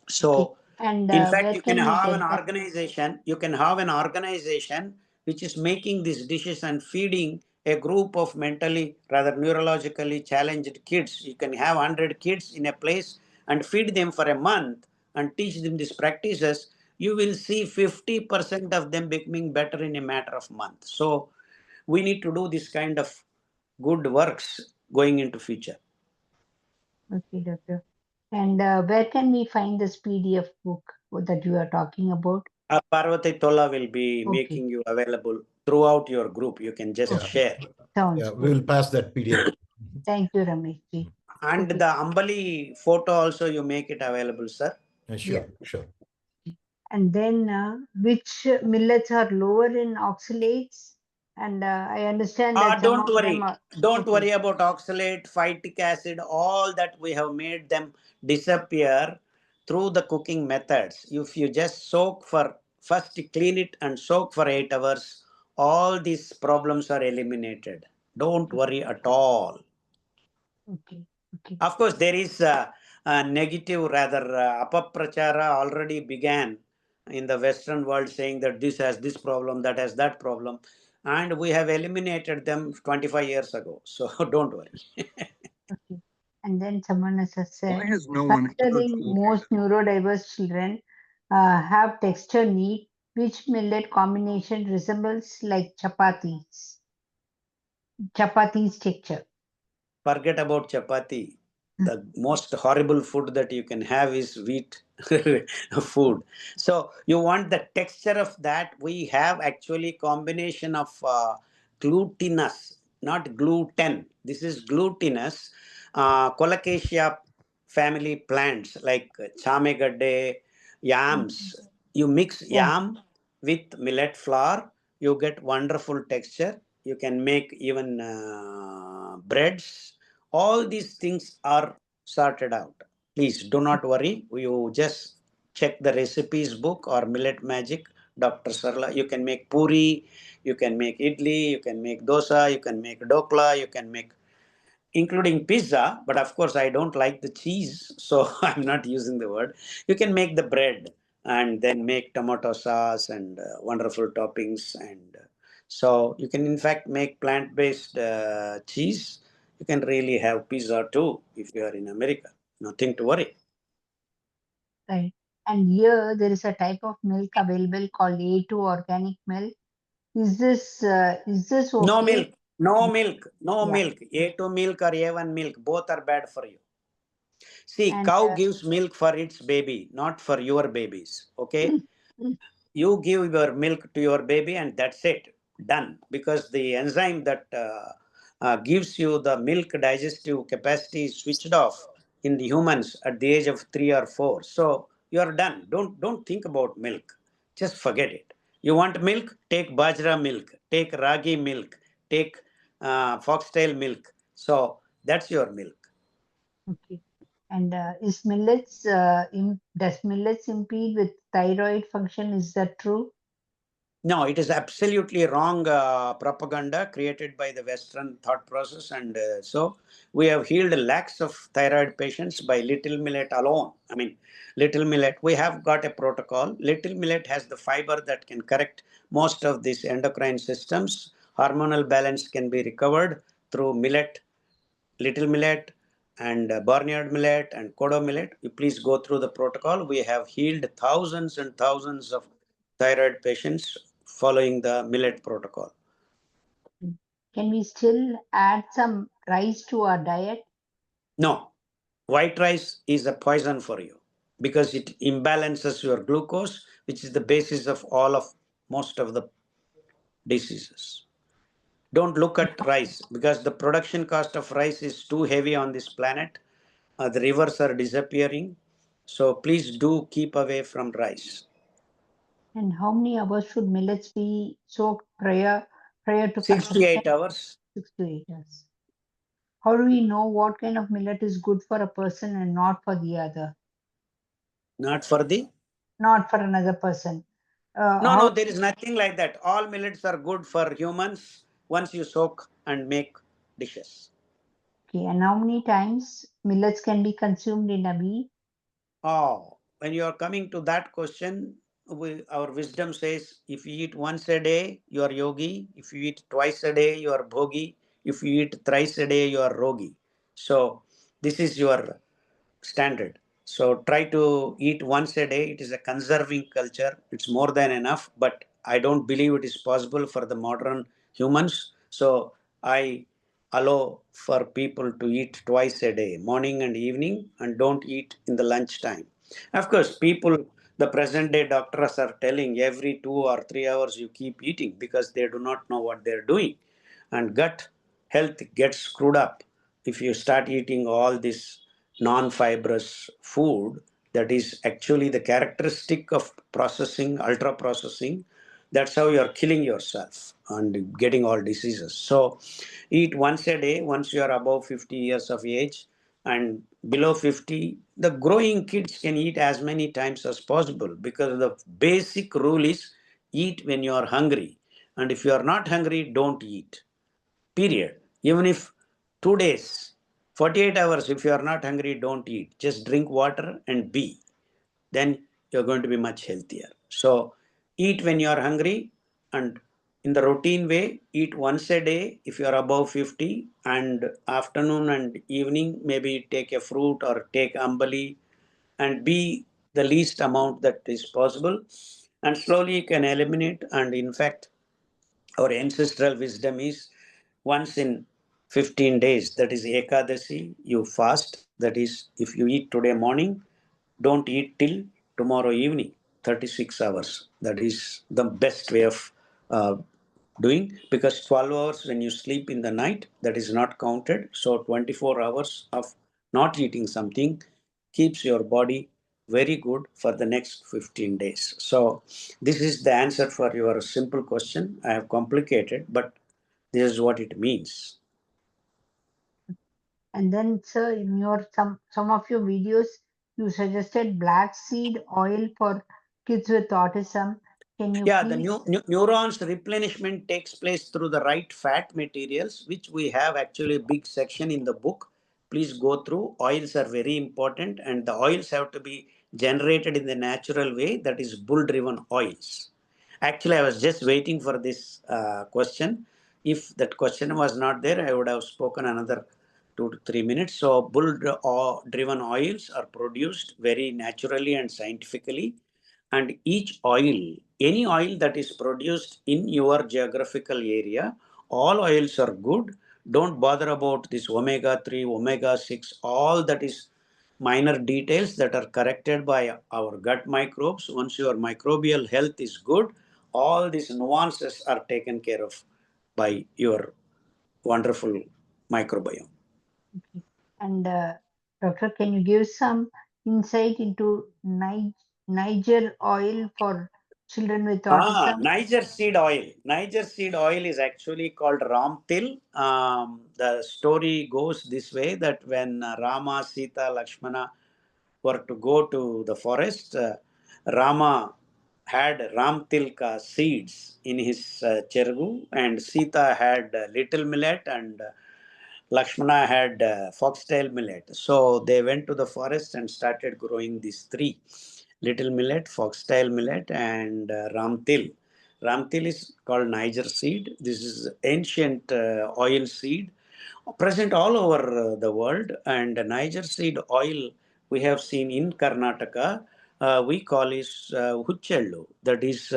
So, And in fact, where can we get that? you can have an organization which is making these dishes and feeding a group of mentally, rather neurologically challenged kids. You can have 100 kids in a place and feed them for a month and teach them these practices. You will see 50% of them becoming better in a matter of months. So, we need to do this kind of good works going into future. Okay, doctor. And where can we find this PDF book that you are talking about? Parvati Tola will be Okay. making you available throughout your group. You can just Yeah. Okay. share. Sounds Yeah, we will good. pass that PDF. Thank you, Ramesh ji. And Okay. the Ambali photo also you make it available, sir. Yeah, Yeah. sure. And then which millets are lower in oxalates? And I understand that some Don't of them worry. are Don't okay. worry about oxalate, phytic acid, all that we have made them disappear through the cooking methods. If you just soak for, first clean it and soak for 8 hours, all these problems are eliminated. Don't worry at all. Okay. Okay. Of course, there is a negative, rather, apaprachara already began in the Western world saying that this has this problem, that has that problem. And we have eliminated them 25 years ago. So don't worry. Okay. And then someone has said, Why has no one ever considering told me most this? neurodiverse children have texture need, which millet combination resembles like chapati's texture? Forget about chapati. The most horrible food that you can have is wheat food. So you want the texture of that. We have actually combination of glutinous, not gluten. This is glutinous. Colocasia family plants like chamegadde, yams. You mix Yeah. yam with millet flour, you get wonderful texture. You can make even breads. All these things are sorted out. Please do not worry. You just check the recipes book or Millet Magic, Dr. Sarla. You can make puri, you can make idli, you can make dosa, you can make dokla, you can make including pizza, but of course I don't like the cheese, so I'm not using the word. You can make the bread and then make tomato sauce and wonderful toppings, and so you can in fact make plant-based cheese. You can really have pizza too if you are in America. Nothing to worry. Right. And here there is a type of milk available called A2 organic milk. Is this No okay? milk, no milk, no Yeah. milk. A2 milk or A1 milk, both are bad for you. See, And cow gives milk for its baby, not for your babies. Okay, mm, you give your milk to your baby and that's it, done, because the enzyme that gives you the milk digestive capacity is switched off in the humans at the age of 3 or 4. So you are done. Don't think about milk, just forget it. You want milk, take bajra milk, take ragi milk, take foxtail milk. So that's your milk. okay. And does millets impede with thyroid function? Is that true? No, it is absolutely wrong propaganda created by the Western thought process. And so we have healed lakhs of thyroid patients by little millet alone. I mean, little millet, we have got a protocol. Little millet has the fiber that can correct most of these endocrine systems. Hormonal balance can be recovered through millet, little millet, and barnyard millet and kodo millet. You please go through the protocol. We have healed thousands and thousands of thyroid patients following the millet protocol. Mm. Can we still add some rice to our diet? No, white rice is a poison for you because it imbalances your glucose, which is the basis of all of most of the diseases. Don't look at rice because the production cost of rice is too heavy on this planet. The rivers are disappearing. So please do keep away from rice. And how many hours should millets be soaked prior to 68 consumption? hours. 6 to 8 hours. How do we know what kind of millet is good for a person and not for the other? Not for the. Not for another person. No, no, How there is nothing like that. All millets are good for humans once you soak and make dishes. Okay, and how many times millets can be consumed in a week? Oh, when you are coming to that question, our wisdom says if you eat once a day, you are yogi. If you eat twice a day, you are bhogi. If you eat thrice a day, you are rogi. So, this is your standard. So try to eat once a day. It is a conserving culture. It's more than enough, but I don't believe it is possible for the modern humans. So I allow for people to eat twice a day, morning and evening, and don't eat in the lunch time. Of course, people, the present day doctors are telling every 2 or 3 hours you keep eating because they do not know what they're doing. And gut health gets screwed up if you start eating all this non-fibrous food that is actually the characteristic of processing, ultra processing. That's how you're killing yourself and getting all diseases. So eat once a day once you are above 50 years of age, and below 50 the growing kids can eat as many times as possible, because the basic rule is eat when you are hungry, and if you are not hungry, don't eat, period. Even if 2 days, 48 hours, if you are not hungry, don't eat, just drink water and be, then you're going to be much healthier. So eat when you are hungry, and in the routine way, eat once a day if you are above 50, and afternoon and evening maybe take a fruit or take ambali, and be the least amount that is possible, and slowly you can eliminate. And in fact, our ancestral wisdom is once in 15 days, that is ekadasi, you fast. That is, if you eat today morning, don't eat till tomorrow evening, 36 hours. That is the best way of uh, doing, because 12 hours when you sleep in the night, that is not counted. So 24 hours of not eating something keeps your body very good for the next 15 days. So this is the answer for your simple question. I have complicated, but this is what it means. And then, sir, in your some of your videos, you suggested black seed oil for kids with autism. Can you Yeah, the please? neurons replenishment takes place through the right fat materials, which we have actually a big section in the book. Please go through. Oils are very important, and the oils have to be generated in the natural way, that is bull driven oils. Actually, I was just waiting for this question. If that question was not there, I would have spoken another 2 to 3 minutes. So, driven oils are produced very naturally and scientifically, and each oil, any oil that is produced in your geographical area, all oils are good. Don't bother about this omega 3, omega 6, all that is minor details that are corrected by our gut microbes. Once your microbial health is good, all these nuances are taken care of by your wonderful microbiome. Okay. And doctor, can you give some insight into Niger oil for children with autism? Niger seed oil. Niger seed oil is actually called Ramtil. The story goes this way, that when Rama, Sita, Lakshmana were to go to the forest, Rama had Ramtilka seeds in his chergu, and Sita had little millet, and Lakshmana had foxtail millet. So they went to the forest and started growing these three: little millet, foxtail millet, and ramtil. Ramtil is called Niger seed. This is ancient oil seed present all over the world. And Niger seed oil we have seen in Karnataka. We call it huchellu. That is,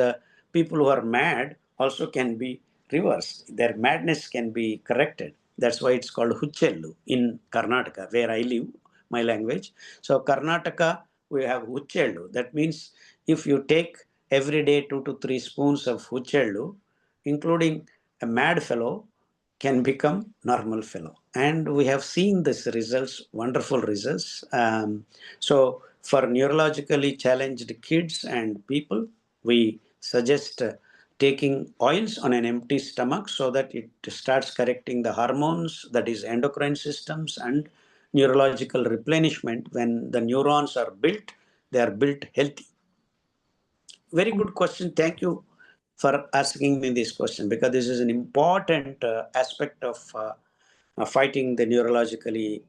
people who are mad also can be reversed. Their madness can be corrected. That's why it's called huchellu in Karnataka, where I live, my language. So Karnataka, we have huchellu. That means if you take every day 2 to 3 spoons of huchellu, including a mad fellow, can become normal fellow, and we have seen this results, wonderful results. So for neurologically challenged kids and people, we suggest taking oils on an empty stomach, so that it starts correcting the hormones, that is endocrine systems, and neurological replenishment. When the neurons are built, they are built healthy. Very And good question. Thank you for asking me this question, because this is an important aspect of fighting the neurologically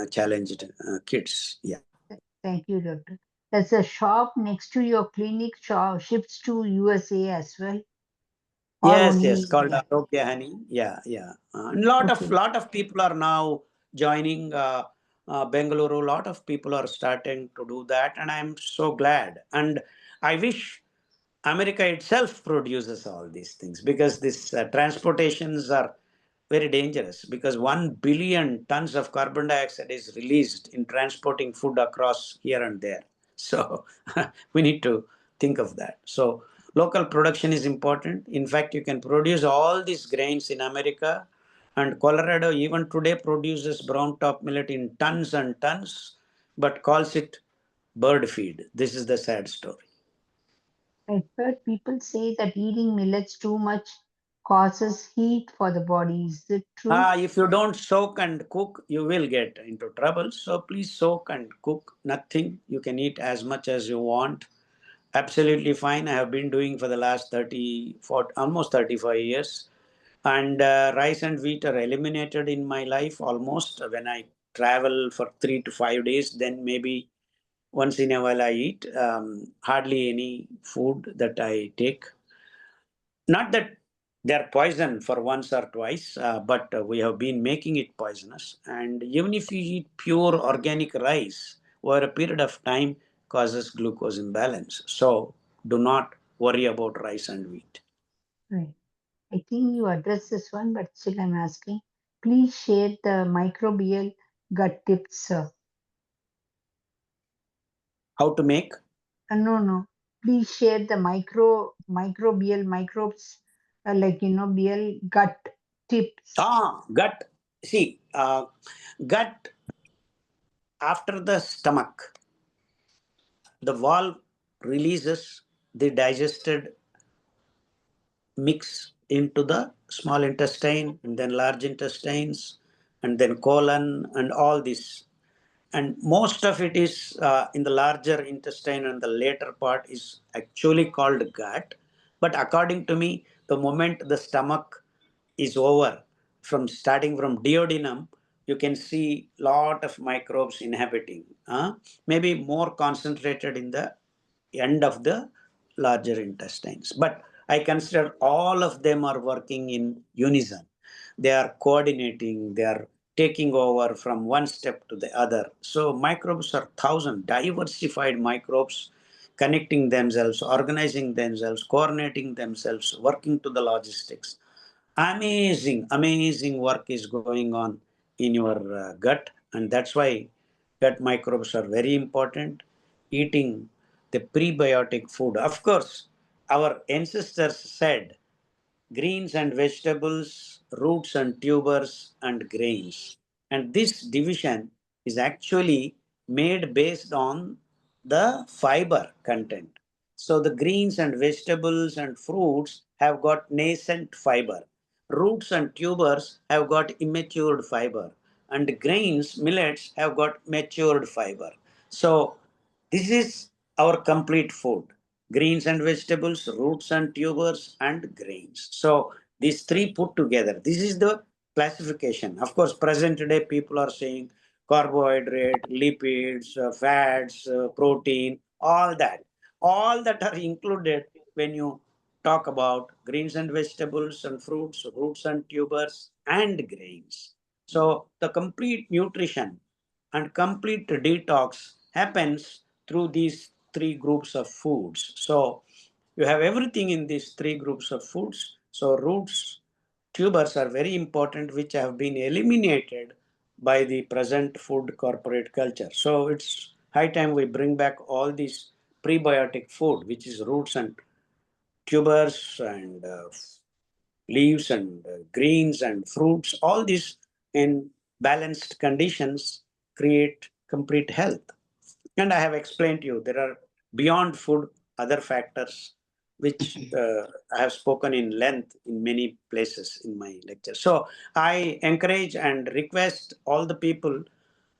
challenged kids. Yeah. Thank you, doctor. Does the shop next to your clinic ships to USA as well, or Yes, only yes, called India? Arogya Honey. Yeah, yeah. Lot of people are now joining Bengaluru. Lot of people are starting to do that, and I'm so glad. And I wish America itself produces all these things, because these transportations are very dangerous, because 1 billion tons of carbon dioxide is released in transporting food across here and there. So we need to think of that. So local production is important. In fact, you can produce all these grains in America, and Colorado even today produces brown top millet in tons and tons, but calls it bird feed. This is the sad story. I've heard people say that eating millets too much causes heat for the body. Is it true? If you don't soak and cook, you will get into trouble. So please soak and cook. Nothing. You can eat as much as you want. Absolutely fine. I have been doing for the last 30, 40, almost 35 years. And rice and wheat are eliminated in my life almost. When I travel for 3 to 5 days, then maybe once in a while I eat. Hardly any food that I take. Not that they're poison for once or twice, but we have been making it poisonous. And even if you eat pure organic rice, over a period of time, causes glucose imbalance. So do not worry about rice and wheat. Right. I think you addressed this one, but still I'm asking. Please share the microbial gut tips, sir. How to make? No, no. Please share the microbial microbes, BL gut tips. Gut. See, gut after the stomach, the valve releases the digested mix into the small intestine and then large intestines and then colon and all this, and most of it is in the larger intestine, and the later part is actually called gut. But according to me, the moment the stomach is over, from starting from duodenum, you can see lot of microbes inhabiting, maybe more concentrated in the end of the larger intestines. But I consider all of them are working in unison. They are coordinating, they are taking over from one step to the other. So microbes are thousand diversified microbes, connecting themselves, organizing themselves, coordinating themselves, working to the logistics. Amazing work is going on in your gut, and that's why gut microbes are very important. Eating the prebiotic food, of course, our ancestors said greens and vegetables, roots and tubers, and grains. And this division is actually made based on the fiber content. So the greens and vegetables and fruits have got nascent fiber. Roots and tubers have got immatured fiber. And grains, millets, have got matured fiber. So this is our complete food: greens and vegetables, roots and tubers, and grains. So these three put together, this is the classification. Of course, present day people are saying carbohydrate, lipids, fats, protein, all that are included when you talk about greens and vegetables and fruits, roots and tubers, and grains. So the complete nutrition and complete detox happens through these three groups of foods. So you have everything in these three groups of foods. So roots, tubers are very important, which have been eliminated by the present food corporate culture. So it's high time we bring back all these prebiotic food, which is roots and tubers and leaves and greens and fruits. All these in balanced conditions create complete health. And I have explained to you there are beyond food other factors which I have spoken in length in many places in my lecture. So I encourage and request all the people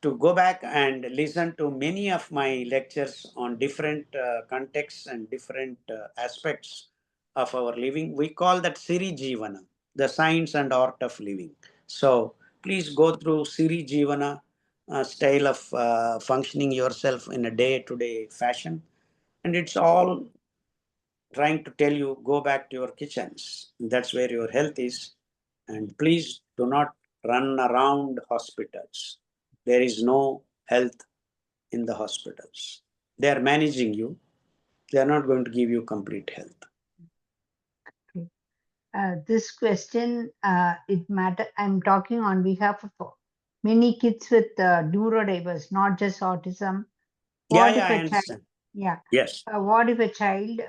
to go back and listen to many of my lectures on different contexts and different aspects of our living. We call that Siri Jivana, the science and art of living. So please go through Siri Jivana style of functioning yourself in a day-to-day fashion. And it's all trying to tell you, go back to your kitchens. That's where your health is. And please do not run around hospitals. There is no health in the hospitals. They are managing you. They are not going to give you complete health. Okay. This question, it matter. I'm talking on behalf of many kids with neurodiverse, not just autism. What Yeah, if I a child, understand. yeah, Yes. what if a child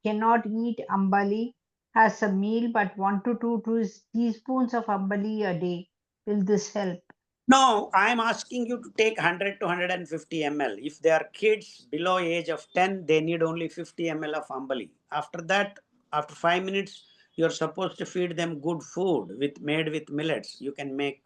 cannot eat ambali as a meal, but 1 to 2 teaspoons of ambali a day? Will this help? No, I'm asking you to take 100 to 150 ml. If they are kids below age of 10, they need only 50 ml of ambali. After that, after 5 minutes, you're supposed to feed them good food with made with millets. You can make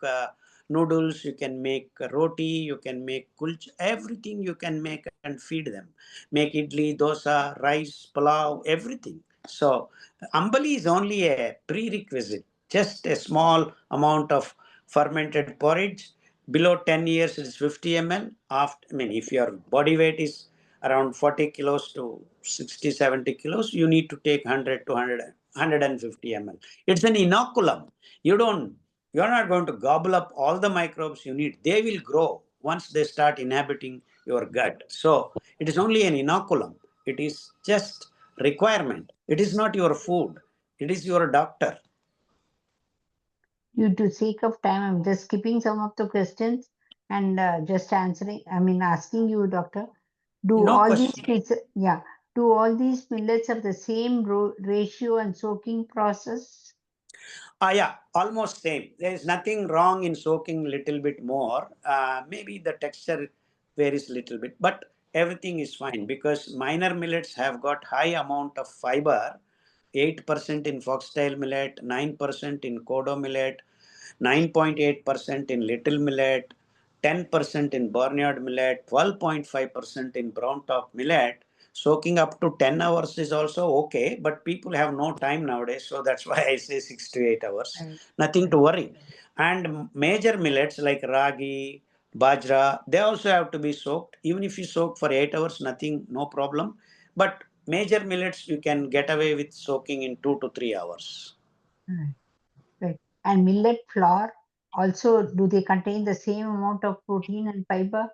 noodles, you can make roti, you can make kulch, everything you can make and feed them. Make idli, dosa, rice, pulao, everything. So, ambali is only a prerequisite, just a small amount of fermented porridge. Below 10 years, it is 50 ml. After, I mean, if your body weight is around 40 kilos to 60, 70 kilos, you need to take 100 to 150 ml. It's an inoculum. You don't, you're not going to gobble up all the microbes you need. They will grow once they start inhabiting your gut. So it is only an inoculum. It is just requirement. It is not your food. It is your doctor. Due to sake of time, I'm just skipping some of the questions and just answering. I mean, asking you, doctor. Do No all these question. yeah, do all these millets have the same ratio and soaking process? Yeah, almost same. There is nothing wrong in soaking little bit more. Maybe the texture varies little bit, but everything is fine because minor millets have got high amount of fiber, 8% in foxtail millet, 9% in kodo millet, 9.8% in little millet, 10% in barnyard millet, 12.5% in brown top millet. Soaking up to 10 hours is also okay, but people have no time nowadays, so that's why I say 6 to 8 hours. Right, Nothing to right, worry. And major millets like ragi, bajra, they also have to be soaked. Even if you soak for 8 hours, nothing, no problem. But major millets you can get away with soaking in 2 to 3 hours. right, right. And millet flour also, do they contain the same amount of protein and fiber?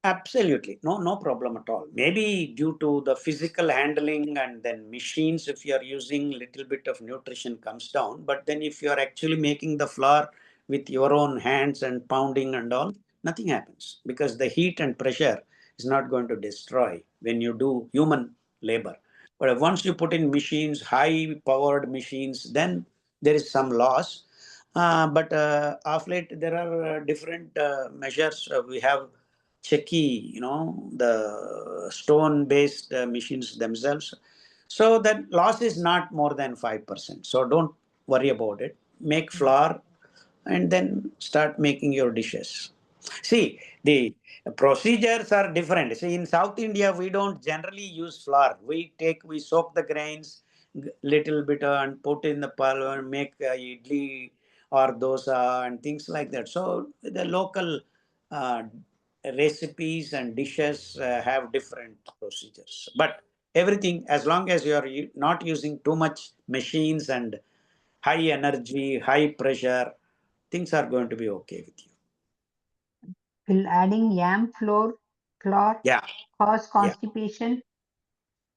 Absolutely. No, no problem at all. Maybe due to the physical handling and then machines, if you are using little bit of nutrition comes down. But then if you are actually making the flour with your own hands and pounding and all, nothing happens because the heat and pressure is not going to destroy when you do human labor. But once you put in machines, high powered machines, then there is some loss. But of late, there are different measures. We have Checky, the stone based machines themselves. So that loss is not more than 5%. So don't worry about it. Make flour and then start making your dishes. See, the procedures are different. See, in South India, we don't generally use flour. We soak the grains little bit and put in the pulp and make idli or dosa and things like that. So the local uh, recipes and dishes have different procedures. But everything, as long as you are not using too much machines and high energy, high pressure, things are going to be okay with you. Will adding yam flour Yeah, cause yeah. constipation?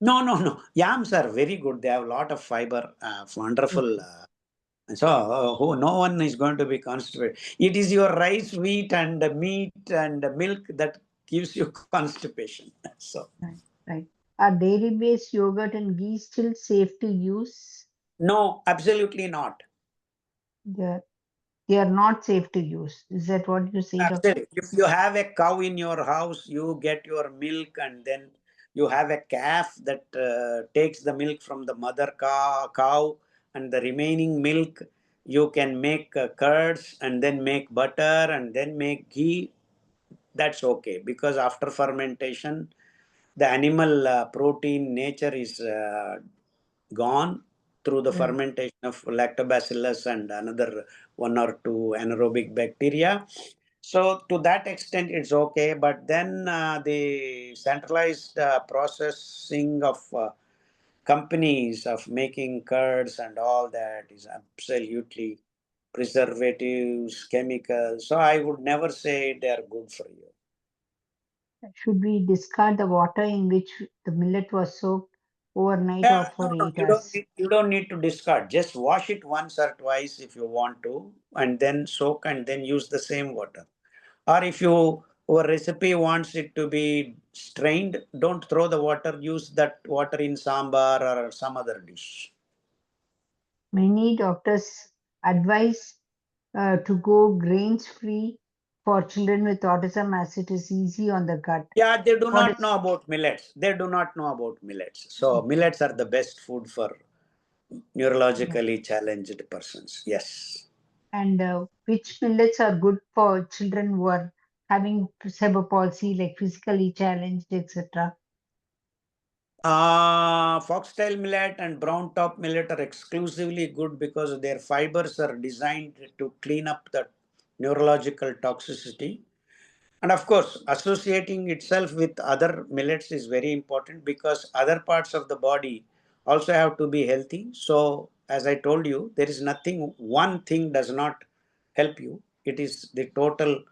No, no, no. Yams are very good. They have a lot of fiber, wonderful. Okay, So no one is going to be constipated. It is your rice, wheat, and meat and milk that gives you constipation. So right, right. Are dairy-based yogurt and ghee still safe to use? no, absolutely not. They're, they are not safe to use. Is that what you say, doctor? Absolutely. If you have a cow in your house, you get your milk, and then you have a calf that takes the milk from the mother cow, and the remaining milk you can make curds, and then make butter, and then make ghee. That's okay because after fermentation, the animal protein nature is gone through the Yeah. fermentation of lactobacillus and another one or two anaerobic bacteria. So to that extent, it's okay. But then the centralized processing of companies of making curds and all that is absolutely preservatives, chemicals. So I would never say they are good for you. Should we discard the water in which the millet was soaked overnight or for No, 8 hours? you don't need to discard. Just wash it once or twice if you want to, and then soak and then use the same water. Or if your recipe wants it to be strained, don't throw the water. Use that water in sambar or some other dish. Many doctors advise to go grains free for children with autism as it is easy on the gut. Yeah, they do What not is know about millets. They do not know about millets. So okay? millets are the best food for Yeah. neurologically challenged persons. Yes. And which millets are good for children who are having cerebral palsy, like physically challenged, etc.? Foxtail millet and brown top millet are exclusively good because their fibers are designed to clean up the neurological toxicity. And of course, associating itself with other millets is very important because other parts of the body also have to be healthy. So, as I told you, there is nothing, one thing does not help you. It is the total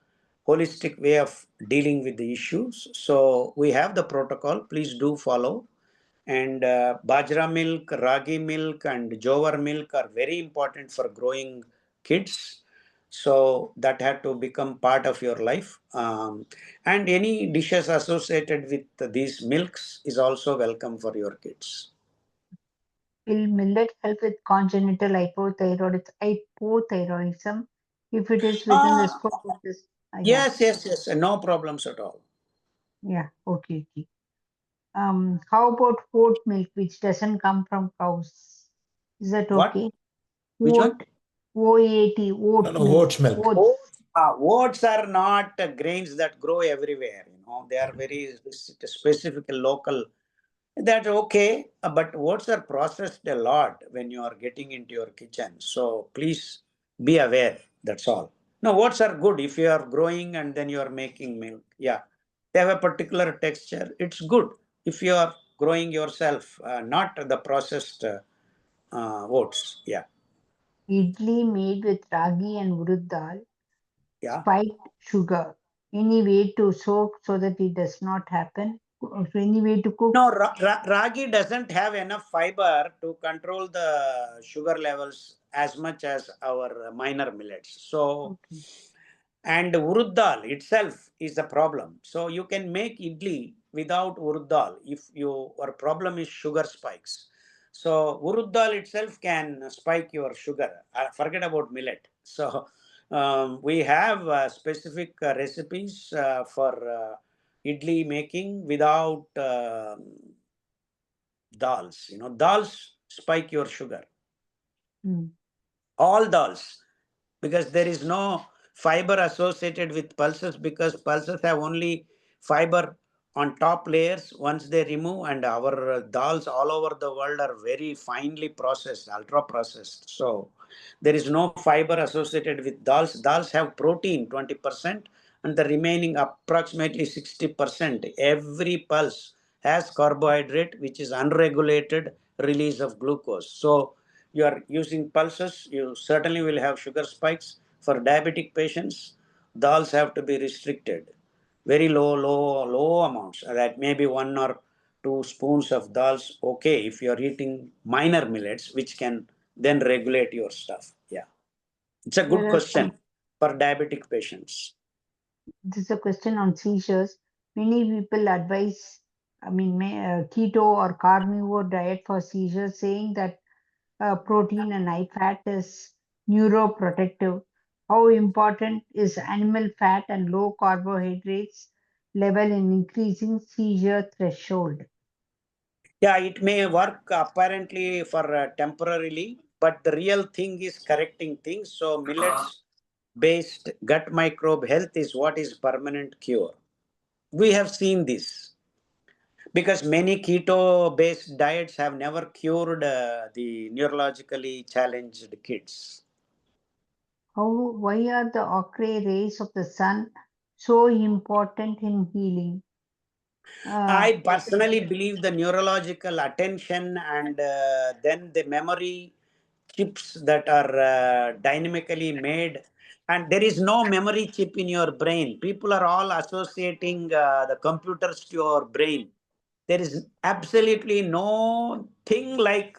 holistic way of dealing with the issues. So, we have the protocol. Please do follow. And bajra milk, ragi milk, and jowar milk are very important for growing kids. So that had to become part of your life. And any dishes associated with these milks is also welcome for your kids. Will millet help with congenital hypothyroidism if it is within the Uh, scope of this? Yeah, yes, no problems at all. yeah, okay, okay. How about oat milk, which doesn't come from cows? Is that What? okay? Which one? Oat, OAT, No, oat no, milk, oats milk. oats. Oats are not grains that grow everywhere. They are very specific, local. That's okay, but oats are processed a lot when you are getting into your kitchen. So please be aware. That's all. No, oats are good if you are growing and then you are making milk. Yeah, they have a particular texture. It's good if you are growing yourself, not the processed oats. Yeah, Idli made with ragi and urud dal, yeah. spiked sugar. Any way to soak so that it does not happen? So any way to cook? No, ragi doesn't have enough fiber to control the sugar levels as much as our minor millets. So, Okay. and urud dal itself is a problem. So you can make idli without urud dal if your problem is sugar spikes. So urud dal itself can spike your sugar. Forget about millet. So we have specific recipes for idli making without dals. Dals spike your sugar. Hmm. All dals, because there is no fiber associated with pulses, because pulses have only fiber on top layers once they remove, and our dals all over the world are very finely processed, ultra processed. So there is no fiber associated with dals. Dals have protein 20%, and the remaining approximately 60%. Every pulse has carbohydrate, which is unregulated release of glucose. So you are using pulses, you certainly will have sugar spikes. For diabetic patients, dals have to be restricted. Very low amounts. That may be 1 or 2 spoons of dals, okay, if you are eating minor millets, which can then regulate your stuff. Yeah. It's a good There are question some. for diabetic patients. This is a question on seizures. Many people advise, keto or carnivore diet for seizures, saying that protein and high fat is neuroprotective. How important is animal fat and low carbohydrates level in increasing seizure threshold? Yeah, it may work apparently for temporarily, but the real thing is correcting things. So millets based gut microbe health is what is permanent cure. We have seen this. Because many keto-based diets have never cured the neurologically challenged kids. Why are the ochre rays of the sun so important in healing? I personally believe the neurological attention and then the memory chips that are dynamically made, and there is no memory chip in your brain. People are all associating the computers to your brain. There is absolutely no thing like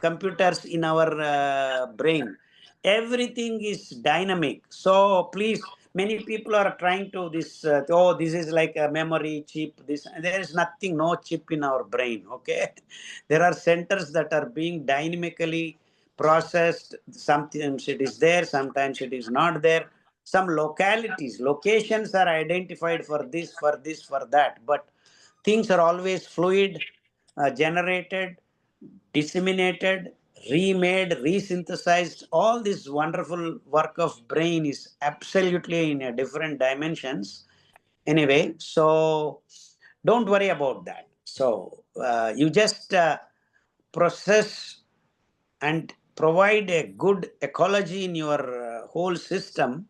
computers in our brain. Everything is dynamic. So please, many people are trying to this oh, this is like a memory chip. This, there is nothing, no chip in our brain. Okay. There are centers that are being dynamically processed. Sometimes it is there, sometimes it is not there. Some localities, locations are identified for this, for this, for that, but things are always fluid, generated, disseminated, remade, resynthesized. All this wonderful work of brain is absolutely in a different dimensions. Anyway, so don't worry about that. So you just process and provide a good ecology in your whole system,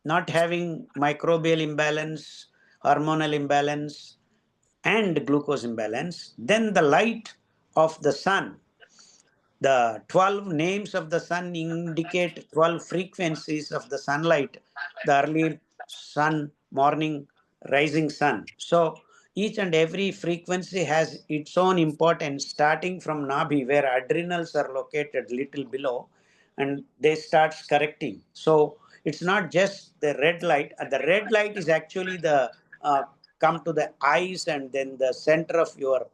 not having microbial imbalance, hormonal imbalance, and glucose imbalance. Then the light of the sun, the 12 names of the sun indicate 12 frequencies of the sunlight, the early sun, morning, rising sun. So each and every frequency has its own importance, starting from Nabhi, where adrenals are located little below, and they start correcting. So it's not just the red light. The red light is actually the come to the eyes and then the center of your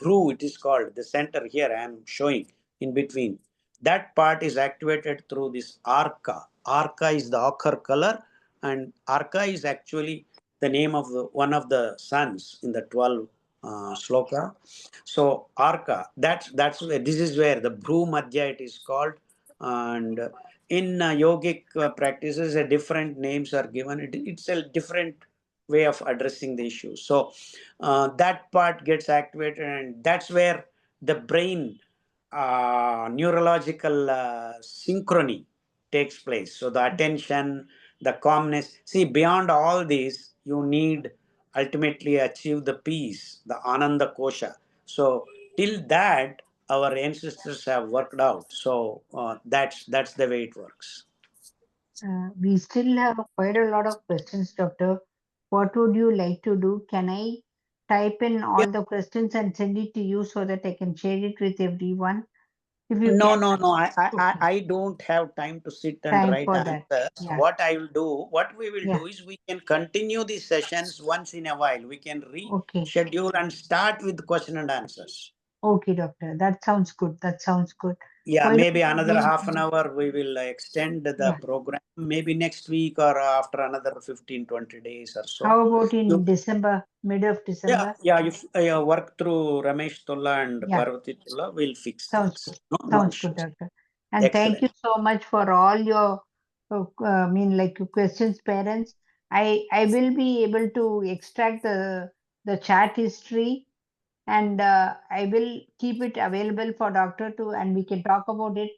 brew. It is called the center here. I am showing in between. That part is activated through this arca. Arca is the ochre color, and arca is actually the name of one of the sons in the 12 sloka. So arca, that's where, this is where the bhru madhya it is called. And in yogic practices, different names are given. It's a different way of addressing the issue. So that part gets activated, and that's where the brain neurological synchrony takes place. So the attention, the calmness. See, beyond all this, you need ultimately achieve the peace, the ananda kosha. So till that, our ancestors have worked out. So that's the way it works. We still have quite a lot of questions, Doctor. What would you like to do? Can I type in Yeah. all the questions and send it to you so that I can share it with everyone? If you No, can, no, no. okay, I don't have time to sit and time write for that. answers. Yeah, What we will yeah, do is we can continue these sessions once in a while. We can okay, reschedule and start with question and answers. okay, Doctor. That sounds good. That sounds good. Yeah, Why maybe don't we another then? half an hour we will extend the Yeah. program. Maybe next week or after another 15, 20 days or so. How about in You, December, mid of yeah, December? yeah. If work through Ramesh Tulla and Yeah, Parvati Tulla, we'll fix sounds things. good. No, no Sounds good, issues. Doctor. And thank you Excellent. so much for all your, like your questions, parents. I will be able to extract the chat history, and I will keep it available for Doctor to, and we can talk about it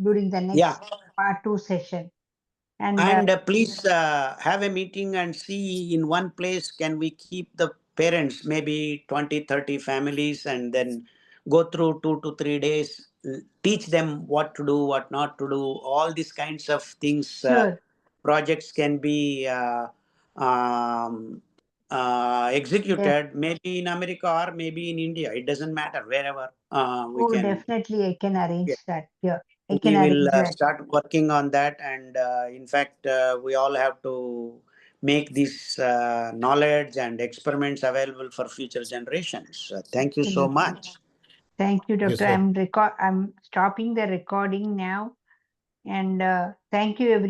during the Yeah. next part 2 session. And And please have a meeting and see in one place, can we keep the parents, maybe 20, 30 families, and then go through 2 to 3 days, teach them what to do, what not to do. All these kinds of things, sure. projects can be um, Def- executed maybe in America or maybe in India. It doesn't matter, wherever we oh, can. definitely I can arrange that. Yeah, I can We will arrange that. start working on that, and in fact we all have to make this knowledge and experiments available for future generations. Thank you so Absolutely. much. Thank you, Thank you, Doctor. sir. I'm stopping the recording now, and thank you, everyone.